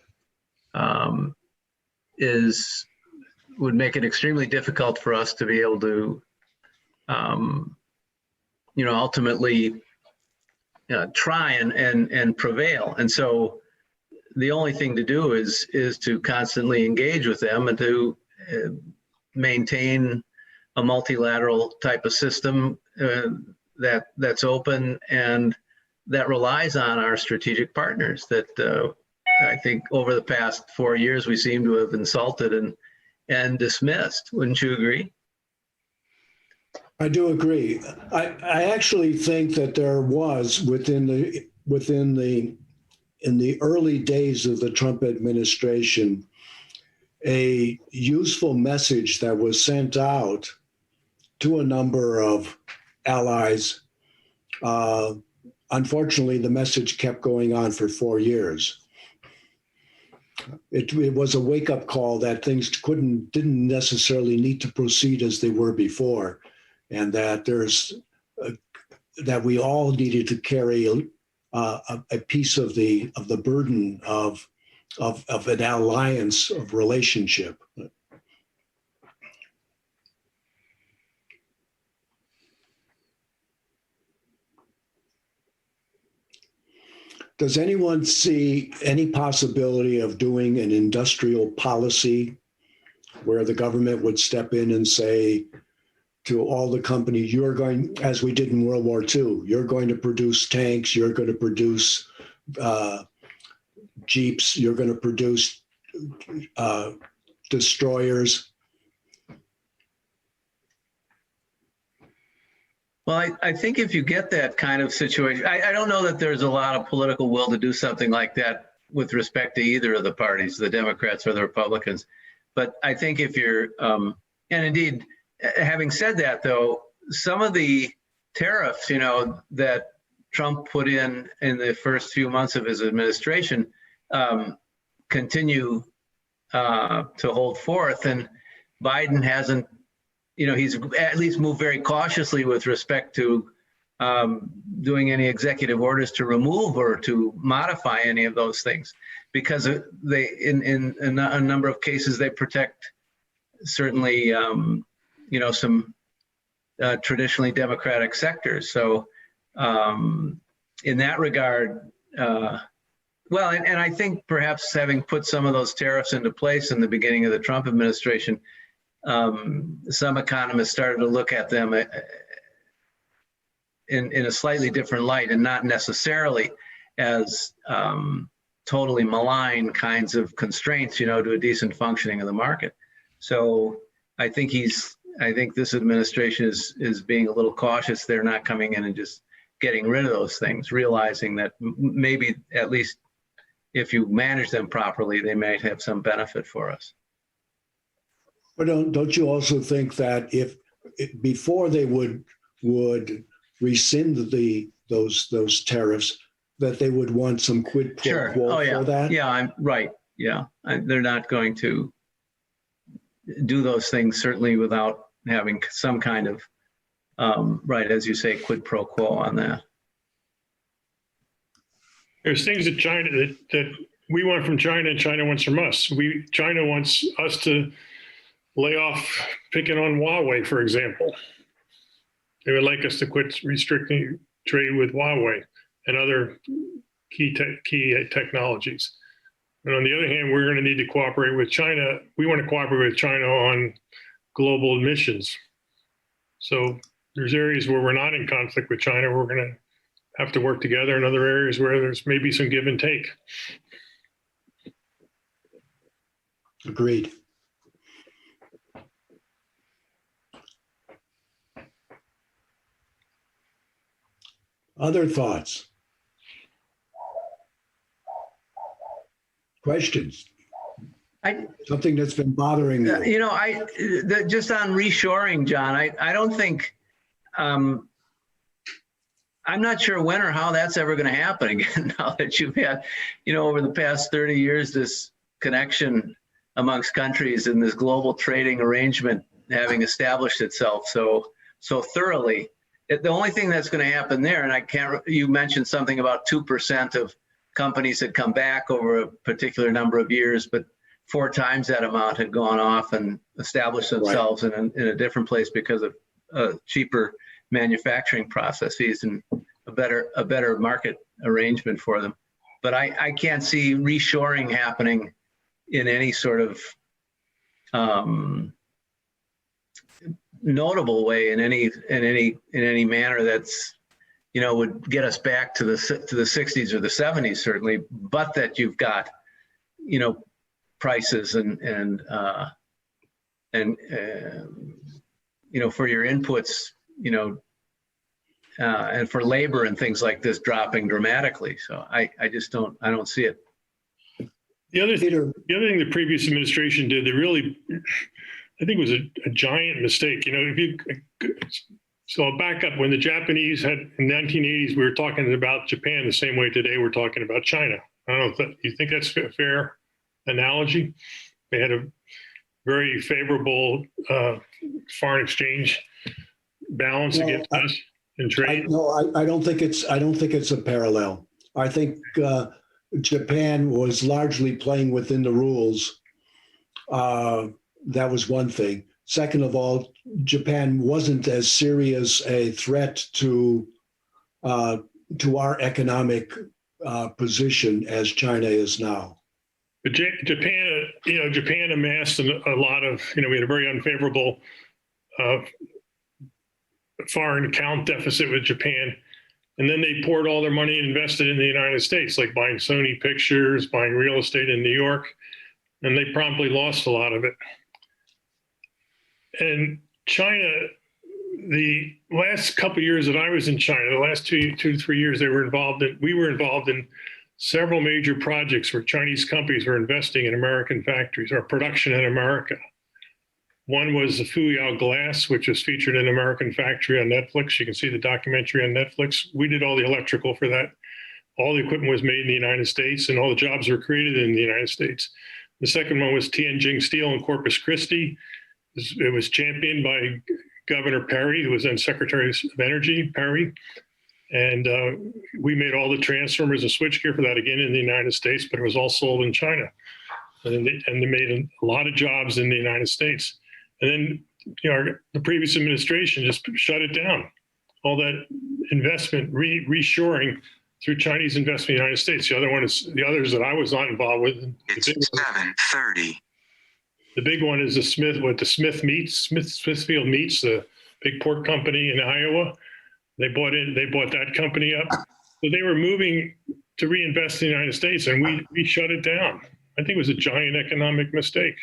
would make it extremely difficult for us to be able to ultimately try and prevail. And so the only thing to do is to constantly engage with them and to maintain a multilateral type of system that's open and that relies on our strategic partners that I think over the past 4 years we seem to have insulted and dismissed. Wouldn't you agree? I do agree. I actually think that there was in the early days of the Trump administration, a useful message that was sent out to a number of allies. Unfortunately, the message kept going on for 4 years. It was a wake-up call that things didn't necessarily need to proceed as they were before, and that that we all needed to carry a piece of the burden of an alliance of relationship. Does anyone see any possibility of doing an industrial policy where the government would step in and say to all the companies, you're going, as we did in World War II, you're going to produce tanks, you're going to produce Jeeps, you're going to produce destroyers? Well, I think if you get that kind of situation, I don't know that there's a lot of political will to do something like that with respect to either of the parties, the Democrats or the Republicans. But I think if you're, and indeed, having said that, though, some of the tariffs, that Trump put in the first few months of his administration continue to hold forth. And Biden hasn't, he's at least moved very cautiously with respect to doing any executive orders to remove or to modify any of those things, because they, in a number of cases, they protect certainly, some traditionally Democratic sectors. So in that regard, well, and I think perhaps having put some of those tariffs into place in the beginning of the Trump administration, some economists started to look at them in a slightly different light, and not necessarily as totally malign kinds of constraints, to a decent functioning of the market. So I think this administration is being a little cautious. They're not coming in and just getting rid of those things, realizing that maybe at least if you manage them properly, they might have some benefit for us. But don't you also think that if before they would rescind those tariffs, that they would want some quid pro quo for that? Yeah, I'm right. Yeah, they're not going to do those things, certainly without having some kind of right, as you say, quid pro quo on that. There's things that China that we want from China and China wants from us. China wants us to lay off picking on Huawei, for example. They would like us to quit restricting trade with Huawei and other key technologies. And on the other hand, we're going to need to cooperate with China. We want to cooperate with China on global emissions. So there's areas where we're not in conflict with China. We're going to have to work together in other areas where there's maybe some give and take. Agreed. Other thoughts? Questions? Something that's been bothering you. Just on reshoring, John, I don't think, I'm not sure when or how that's ever going to happen again, now that you've had, over the past 30 years, this connection amongst countries and this global trading arrangement having established itself so thoroughly. The only thing that's going to happen there, and you mentioned something about 2% of companies had come back over a particular number of years, but 4 times that amount had gone off and established themselves in a different place because of cheaper manufacturing processes and a better market arrangement for them. But I can't see reshoring happening in any sort of notable way in any manner that's would get us back to the 60s or the 70s certainly, but that you've got prices and for your inputs and for labor and things like this dropping dramatically. So I don't see it. The other Peter, thing the previous administration did that really, I think, was a giant mistake. So I'll back up. When the Japanese had in the 1980s, we were talking about Japan the same way today we're talking about China. I don't know if you think that's a fair analogy. They had a very favorable foreign exchange balance against us in trade. I don't think it's a parallel. I think Japan was largely playing within the rules. That was one thing. Second of all, Japan wasn't as serious a threat to our economic position as China is now. But Japan amassed a lot of, we had a very unfavorable foreign account deficit with Japan. And then they poured all their money and invested in the United States, like buying Sony Pictures, buying real estate in New York, and they promptly lost a lot of it. And China, the last couple of years that I was in China, the last two to 3 years, we were involved in several major projects where Chinese companies were investing in American factories or production in America. One was the Fuyao Glass, which was featured in an American factory on Netflix. You can see the documentary on Netflix. We did all the electrical for that. All the equipment was made in the United States, and all the jobs were created in the United States. The second one was Tianjin Steel in Corpus Christi. It was championed by Governor Perry, who was then Secretary of Energy, Perry. And we made all the transformers and switchgear for that again in the United States, but it was all sold in China. And they made a lot of jobs in the United States. And then the previous administration just shut it down. All that investment, reshoring through Chinese investment in the United States. The others that I was not involved with. It's 7:30. The big one is Smithfield Meats, the big pork company in Iowa. They bought that company up. So they were moving to reinvest in the United States, and we shut it down. I think it was a giant economic mistake.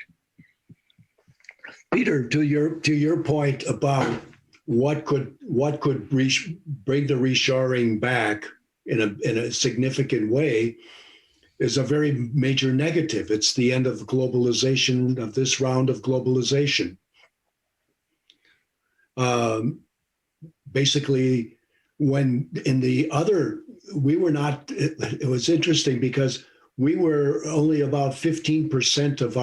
Peter, to your point about what could bring the reshoring back in a significant way is a very major negative. It's the end of globalization, of this round of globalization. Basically, when in the other, we were not, it was interesting because we were only about 15% of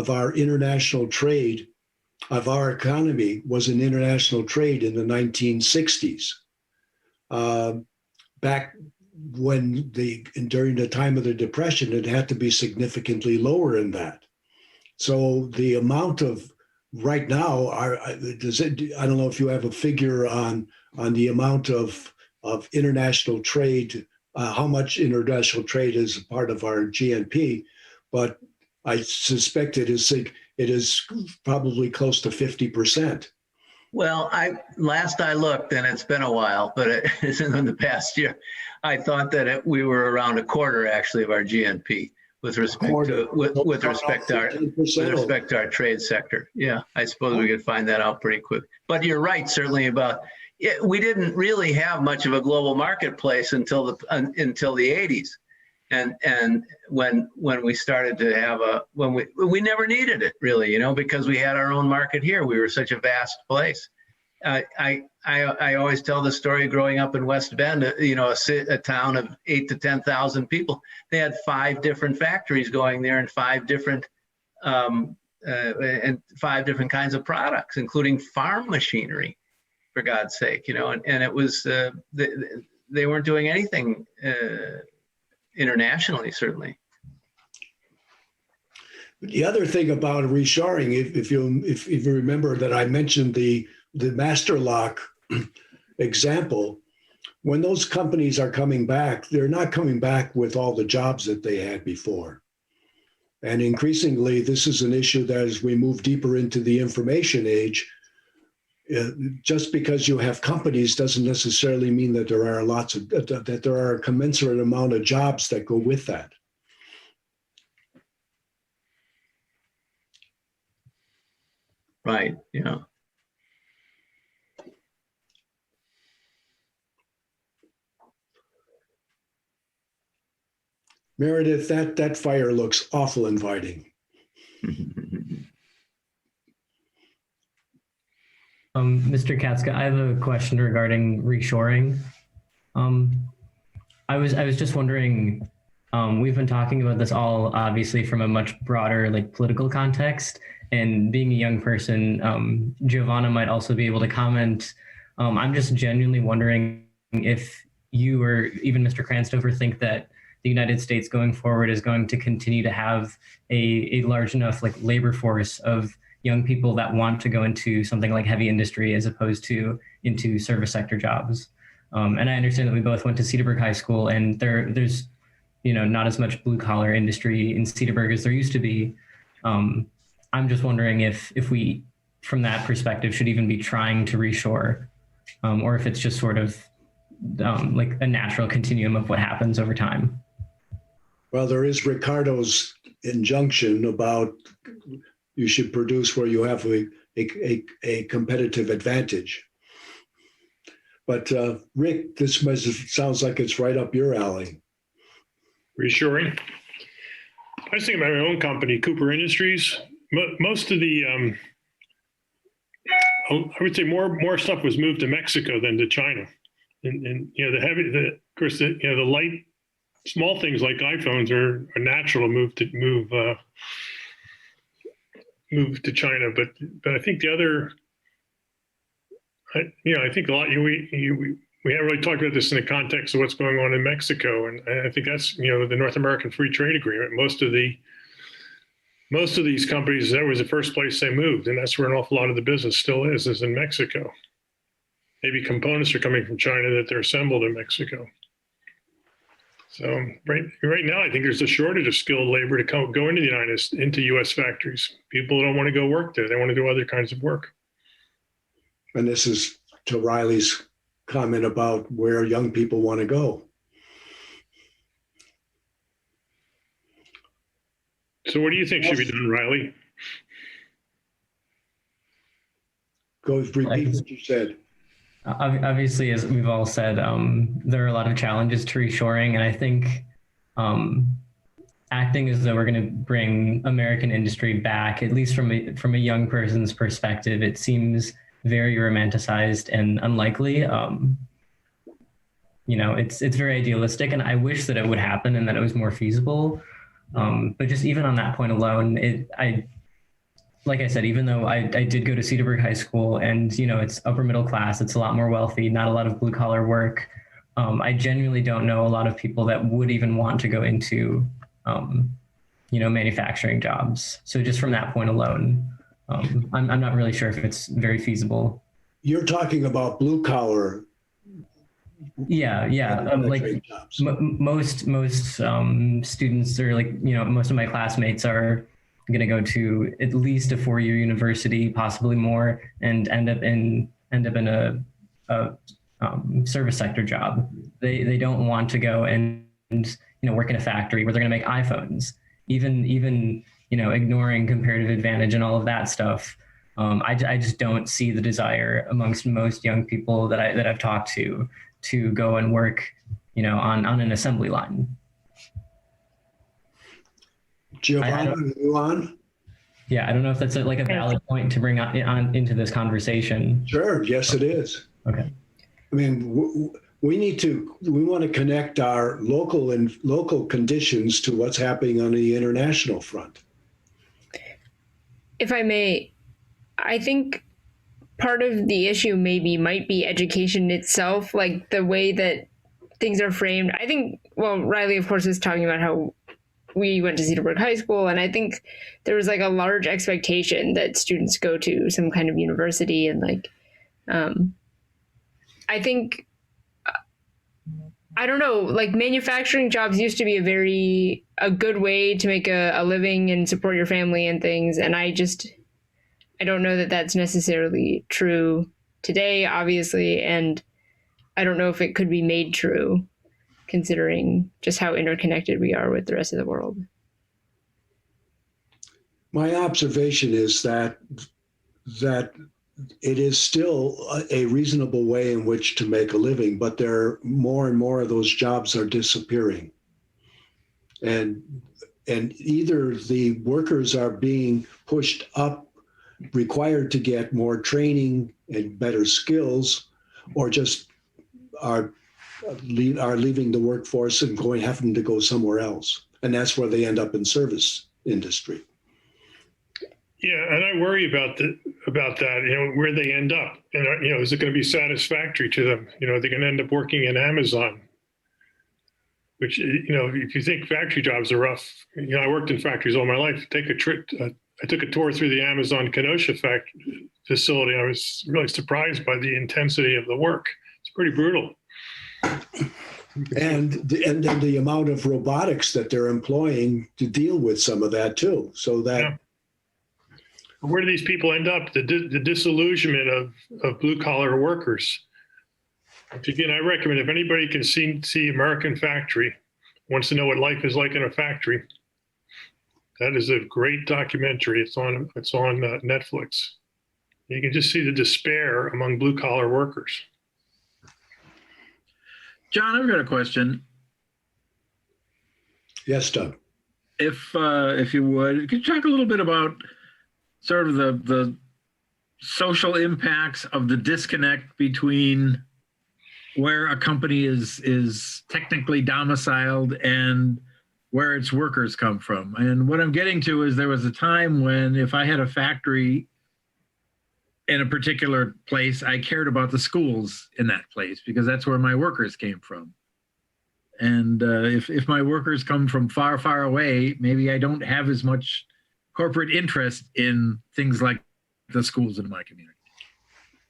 our international trade, of our economy was in international trade in the 1960s. Back when during the time of the Depression, it had to be significantly lower than that. So the amount of right now, I don't know if you have a figure on the amount of international trade, how much international trade is a part of our GNP, but I suspect it is probably close to 50%. Well, last I looked, and it's been a while, but it isn't in the past year. I thought that we were around a quarter actually of our GNP with respect to our trade sector. Yeah, I suppose we could find that out pretty quick. But you're right, certainly about we didn't really have much of a global marketplace until the 80s. And when we started to have we never needed it really, because we had our own market here. We were such a vast place. I always tell the story growing up in West Bend, a town of 8,000 to 10,000 people. They had 5 different factories going there and 5 different kinds of products, including farm machinery, for God's sake, and it was they weren't doing anything internationally, certainly. The other thing about reshoring, if you remember that I mentioned the Master Lock example, when those companies are coming back, they're not coming back with all the jobs that they had before. And increasingly, this is an issue that as we move deeper into the information age, just because you have companies doesn't necessarily mean that there are a commensurate amount of jobs that go with that. Right. Yeah. Meredith, that fire looks awful inviting. Mr. Katska, I have a question regarding reshoring. I was just wondering, we've been talking about this all obviously from a much broader like political context, and being a young person, Giovanna might also be able to comment. I'm just genuinely wondering if you or even Mr. Cranstover think that the United States going forward is going to continue to have a large enough like labor force of young people that want to go into something like heavy industry as opposed to into service sector jobs. And I understand that we both went to Cedarburg High School, and there's not as much blue collar industry in Cedarburg as there used to be. I'm just wondering if we, from that perspective, should even be trying to reshore, or if it's just sort of like a natural continuum of what happens over time. Well, there is Ricardo's injunction about you should produce where you have a competitive advantage. But Rick, this sounds like it's right up your alley. Reshoring. I was thinking about my own company, Cooper Industries. Most of the, I would say more stuff was moved to Mexico than to China. And of course, the light, small things like iPhones are natural to move to China. But I think the other, I think a lot, we haven't really talked about this in the context of what's going on in Mexico. And I think that's, the North American Free Trade Agreement. Most of these companies, that was the first place they moved. And that's where an awful lot of the business still is in Mexico. Maybe components are coming from China that they're assembled in Mexico. So right now, I think there's a shortage of skilled labor to go into U.S. factories. People don't want to go work there. They want to do other kinds of work. And this is to Riley's comment about where young people want to go. So what do you think should be done, Riley? Go repeat what you said. Obviously, as we've all said, there are a lot of challenges to reshoring, and I think acting as though we're going to bring American industry back, at least from a young person's perspective, it seems very romanticized and unlikely. It's very idealistic, and I wish that it would happen and that it was more feasible. But just even on that point alone, like I said, even though I did go to Cedarburg High School, and it's upper middle class, it's a lot more wealthy, not a lot of blue collar work. I genuinely don't know a lot of people that would even want to go into manufacturing jobs. So just from that point alone, I'm not really sure if it's very feasible. You're talking about blue collar. Yeah. Like most students, or most of my classmates are going to go to at least a 4-year university, possibly more, and end up in a service sector job. They don't want to go and work in a factory where they're going to make iPhones. Even ignoring comparative advantage and all of that stuff. I just don't see the desire amongst most young people that I've talked to go and work on an assembly line. Giovanna, you on? Yeah, I don't know if that's a valid point to bring on into this conversation. Sure, yes, it is. Okay. I mean, we want to connect our local conditions to what's happening on the international front. If I may, I think part of the issue might be education itself, like the way that things are framed. I think, Riley, of course, is talking about how we went to Cedarburg High School, and I think there was like a large expectation that students go to some kind of university, and I think, I don't know, like manufacturing jobs used to be a good way to make a living and support your family and things, and I don't know that that's necessarily true today, obviously, and I don't know if it could be made true, considering just how interconnected we are with the rest of the world. My observation is that it is still a reasonable way in which to make a living, but more and more of those jobs are disappearing. and either the workers are being pushed up, required to get more training and better skills, or just are leaving the workforce and having to go somewhere else, and that's where they end up in service industry. Yeah, and I worry about that. You know, where they end up, and you know, is it going to be satisfactory to them? You know, they're going to end up working in Amazon, which, you know, if you think factory jobs are rough, you know, I worked in factories all my life. I took a tour through the Amazon Kenosha facility. I was really surprised by the intensity of the work. It's pretty brutal. And the amount of robotics that they're employing to deal with some of that too. So that. Yeah. Where do these people end up? The disillusionment of blue collar workers. Again, I recommend if anybody can see American Factory, wants to know what life is like in a factory, that is a great documentary. It's on Netflix. You can just see the despair among blue collar workers. John, I've got a question. Yes, Doug. If you would, could you talk a little bit about sort of the social impacts of the disconnect between where a company is technically domiciled and where its workers come from? And what I'm getting to is there was a time when if I had a factory in a particular place, I cared about the schools in that place because that's where my workers came from. And if my workers come from far, far away, maybe I don't have as much corporate interest in things like the schools in my community.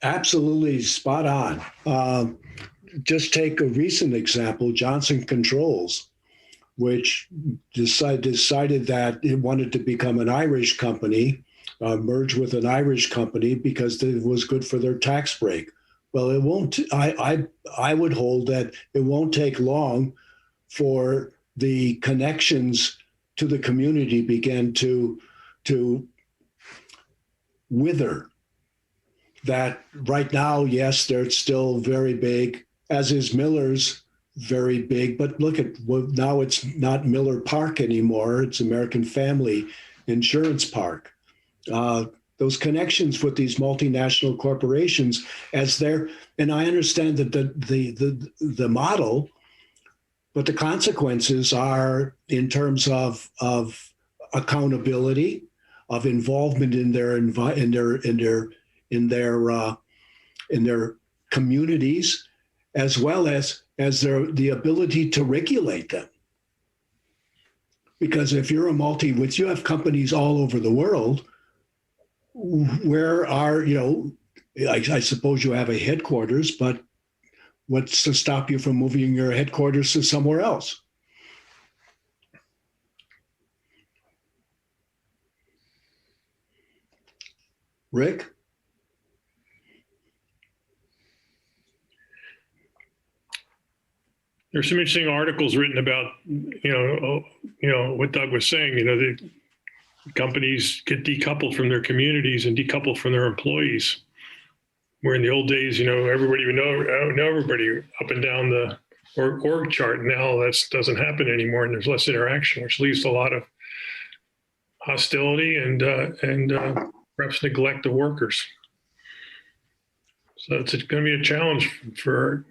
Absolutely spot on. Just take a recent example, Johnson Controls, which decided that it wanted to become an Irish company, merge with an Irish company because it was good for their tax break. Well, it won't. I would hold that it won't take long for the connections to the community begin to wither. That right now, yes, they're still very big, as is Miller's very big. But look at now, it's not Miller Park anymore. It's American Family Insurance Park. Those connections with these multinational corporations, and I understand that the model, but the consequences are in terms of accountability, of involvement in their communities, as well as the ability to regulate them. Because if you're you have companies all over the world, where are, I suppose you have a headquarters, but what's to stop you from moving your headquarters to somewhere else? Rick? There's some interesting articles written about, what Doug was saying. The companies get decoupled from their communities and decoupled from their employees. Where in the old days, everybody would know everybody up and down the org chart. Now that doesn't happen anymore, and there's less interaction, which leads to a lot of hostility and perhaps neglect of workers. So it's going to be a challenge for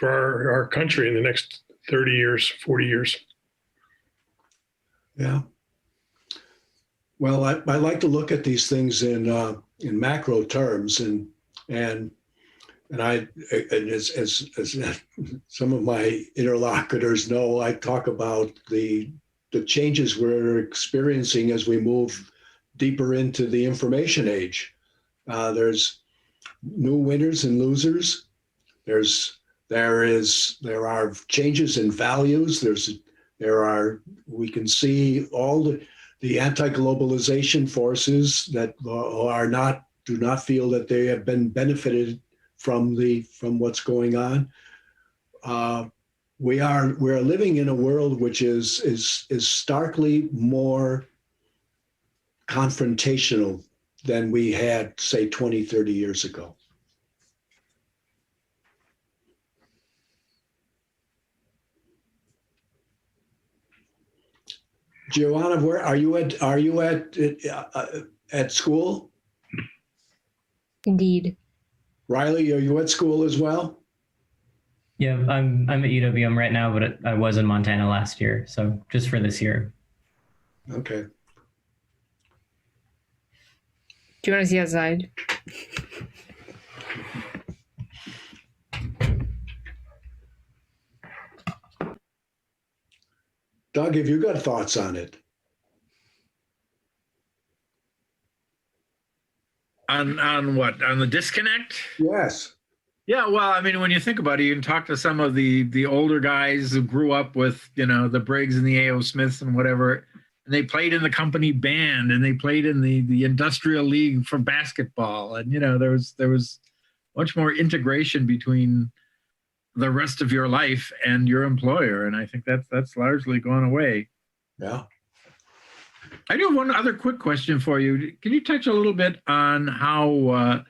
our country in the next 30 years, 40 years. Yeah. Well, I like to look at these things in macro terms, and as some of my interlocutors know, I talk about the changes we're experiencing as we move deeper into the information age. There's new winners and losers. There are changes in values. We can see all the anti-globalization forces that do not feel that they have been benefited from what's going on. We're living in a world which is starkly more confrontational than we had, say, 20, 30 years ago. Giovanna, where are you at? Are you at school? Indeed. Riley, are you at school as well? Yeah, I'm at UWM right now, but I was in Montana last year, so just for this year. Okay. Do you want to see outside? Doug, have you got thoughts on it? On what? On the disconnect? Yes. Yeah, well, I mean, when you think about it, you can talk to some of the older guys who grew up with, the Briggs and the A.O. Smiths and whatever, and they played in the company band and they played in the industrial league for basketball, and there was much more integration between the rest of your life and your employer, and I think that's largely gone away. Yeah. I do have one other quick question for you. Can you touch a little bit on how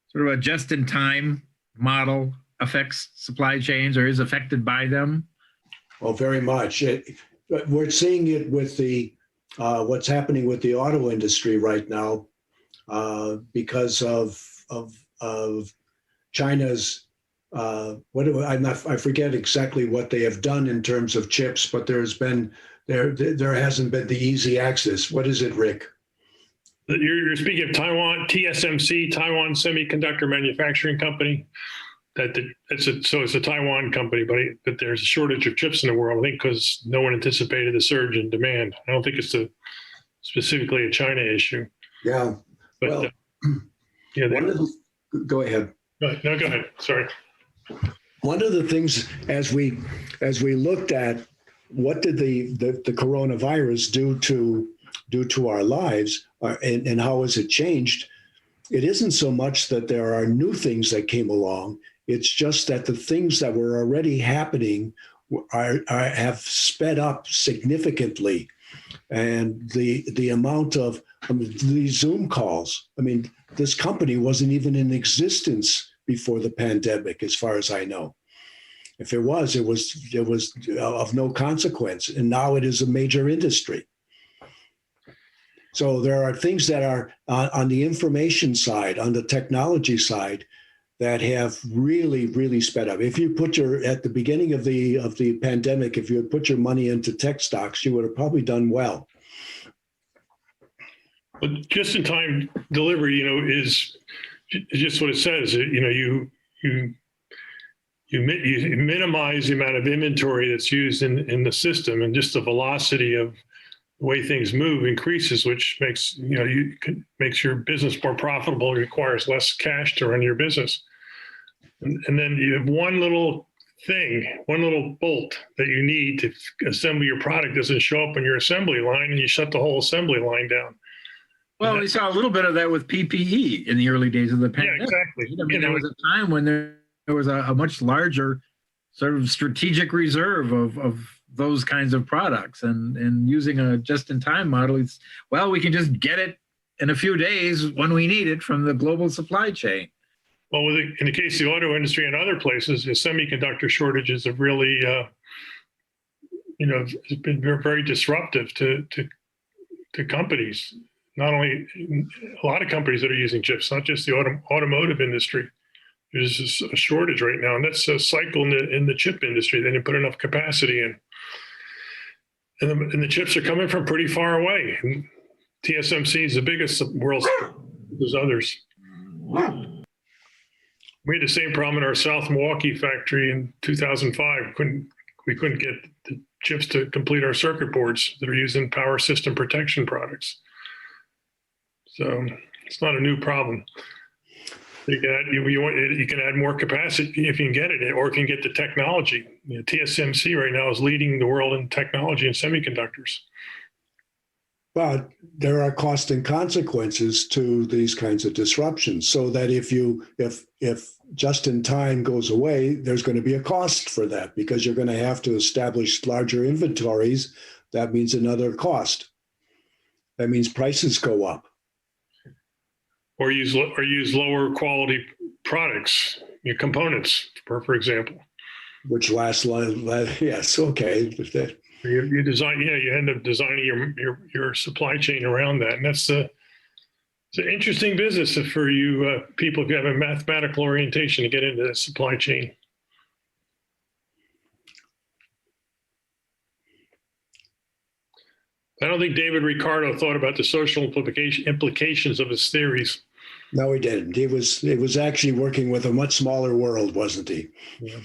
sort of a just-in-time model affects supply chains or is affected by them? Well, very much. We're seeing it with what's happening with the auto industry right now because of China's. I forget exactly what they have done in terms of chips, but there hasn't been the easy access. What is it, Rick? You're speaking of Taiwan, TSMC, Taiwan Semiconductor Manufacturing Company. It's a Taiwan company, but there's a shortage of chips in the world, I think, because no one anticipated the surge in demand. I don't think it's specifically a China issue. Yeah. But well, go ahead. No, go ahead. Sorry. One of the things as we looked at what did the coronavirus do to our lives and how has it changed, it isn't so much that there are new things that came along. It's just that the things that were already happening have sped up significantly. And the amount of these Zoom calls, I mean, this company wasn't even in existence before the pandemic, as far as I know. If it was of no consequence. And now it is a major industry. So there are things that are on the information side, on the technology side, that have really, really sped up. If you put at the beginning of the pandemic, if you had put your money into tech stocks, you would have probably done well. But just-in-time delivery, is just what it says. You minimize the amount of inventory that's used in the system, and just the velocity of the way things move increases, which makes makes your business more profitable. It requires less cash to run your business, and then you have one little bolt that you need to assemble your product doesn't show up on your assembly line, and you shut the whole assembly line down. Well, we saw a little bit of that with PPE in the early days of the pandemic. Yeah, exactly. I mean, there was a time when there was a much larger sort of strategic reserve of those kinds of products, and using a just-in-time model, we can just get it in a few days when we need it from the global supply chain. Well, in the case of the auto industry and other places, the semiconductor shortages have really, it's been very disruptive to companies. Not only a lot of companies that are using chips, not just the automotive industry. There's a shortage right now, and that's a cycle in the chip industry. They didn't put enough capacity in. And the chips are coming from pretty far away. And TSMC is the biggest world. There's others. We had the same problem in our South Milwaukee factory in 2005. We couldn't get the chips to complete our circuit boards that are used in power system protection products. So it's not a new problem. You can add more capacity if you can get it, or can get the technology. TSMC right now is leading the world in technology and semiconductors. But there are cost and consequences to these kinds of disruptions. So that if just in time goes away, there's going to be a cost for that, because you're going to have to establish larger inventories. That means another cost. That means prices go up. Or use lower quality products, components, for example. Which last line, yes, okay. You design, you end up designing your supply chain around that, and that's it's an interesting business for you people if you have a mathematical orientation to get into the supply chain. I don't think David Ricardo thought about the social implications of his theories. No, he didn't. He was actually working with a much smaller world, wasn't he? Yeah.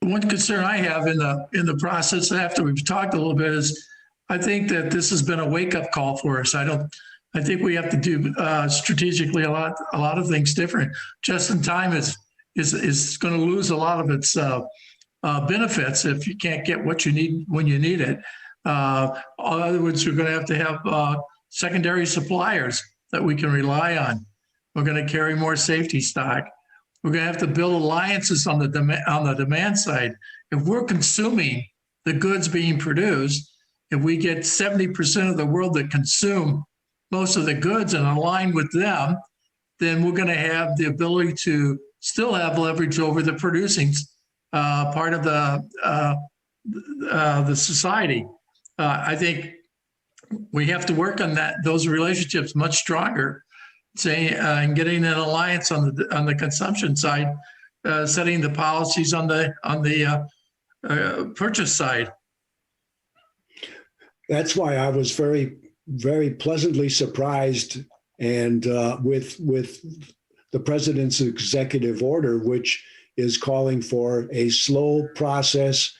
One concern I have in the process after we've talked a little bit is I think that this has been a wake-up call for us. I think we have to do strategically a lot of things different. Just in time is going to lose a lot of its benefits if you can't get what you need when you need it. In other words, we're going to have secondary suppliers that we can rely on. We're going to carry more safety stock. We're going to have to build alliances on the demand side. If we're consuming the goods being produced, if we get 70% of the world that consume most of the goods and align with them, then we're going to have the ability to still have leverage over the producing part of the society. I think we have to work on those relationships much stronger. And getting an alliance on the consumption side, setting the policies on the purchase side. That's why I was very, very pleasantly surprised, and with the president's executive order, which is calling for a slow process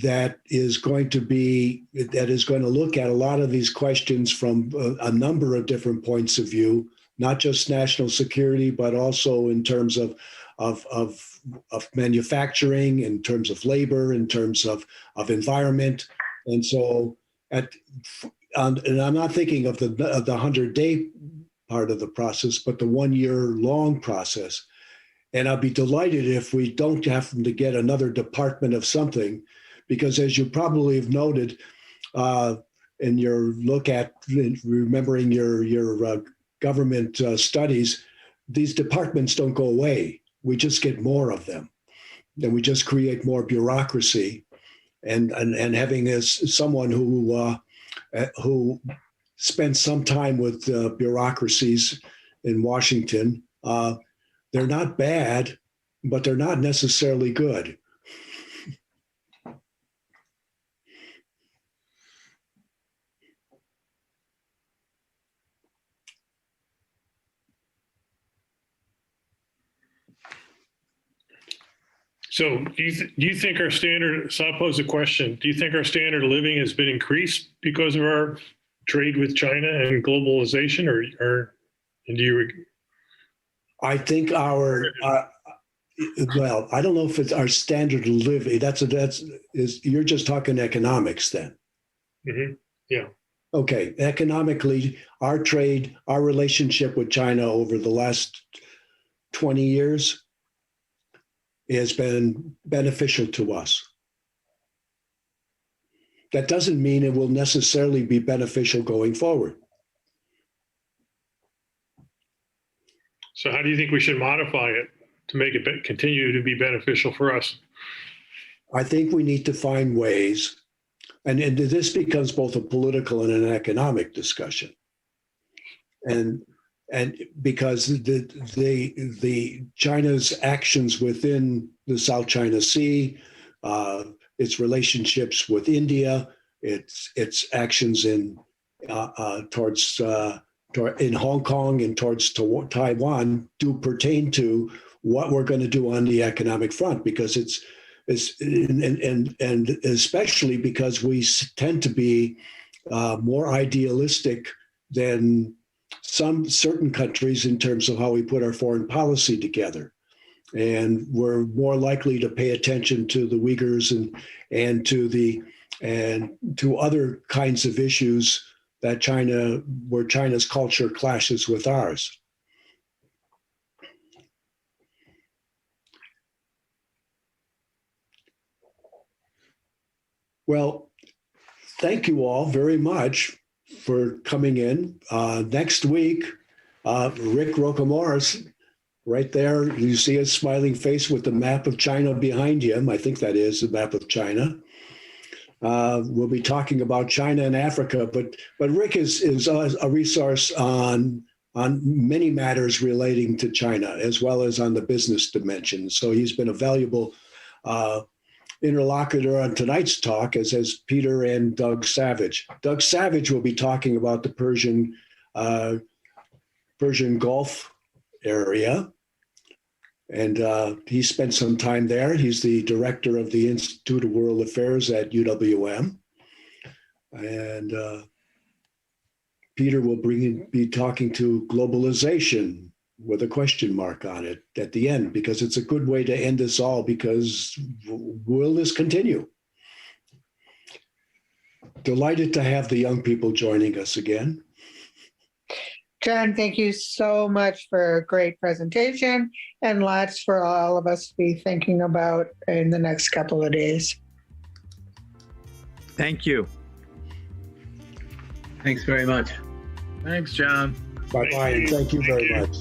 that is going to look at a lot of these questions from a number of different points of view, not just national security, but also in terms of manufacturing, in terms of labor, in terms of environment. And so and I'm not thinking of the 100-day part of the process, but the 1-year-long process. And I'll be delighted if we don't have to get another department of something, because as you probably have noted in your look at remembering your government studies, these departments don't go away. We just get more of them. And we just create more bureaucracy. And having as someone who spent some time with bureaucracies in Washington, they're not bad, but they're not necessarily good. So do you think our standard, so I'll pose a question, do you think our standard of living has been increased because of our trade with China and globalization, or do you? I think well, I don't know if it's our standard of living. You're just talking economics then. Mm-hmm. Yeah. Okay. Economically, our trade, our relationship with China over the last 20 years has been beneficial to us. That doesn't mean it will necessarily be beneficial going forward. So how do you think we should modify it to make it continue to be beneficial for us? I think we need to find ways, and this becomes both a political and an economic discussion. And because the China's actions within the South China Sea, its relationships with India, its actions in Hong Kong and towards Taiwan do pertain to what we're going to do on the economic front, because and especially because we tend to be more idealistic than some certain countries in terms of how we put our foreign policy together. And we're more likely to pay attention to the Uyghurs and to other kinds of issues that where China's culture clashes with ours. Well, thank you all very much for coming in. Next week, Rick Rocamoris right there, you see his smiling face with the map of China behind him. I think that is the map of China. We'll be talking about China and Africa, but Rick is a resource on many matters relating to China, as well as on the business dimension. So he's been a valuable interlocutor on tonight's talk, as has Peter and Doug Savage. Doug Savage will be talking about the Persian Gulf area. And he spent some time there. He's the director of the Institute of World Affairs at UWM. And Peter will be talking to globalization with a question mark on it at the end, because it's a good way to end this all, because will this continue? Delighted to have the young people joining us again. John, thank you so much for a great presentation and lots for all of us to be thinking about in the next couple of days. Thank you. Thanks very much. Thanks, John. Bye-bye, and thank you very much.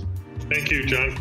Thank you, John.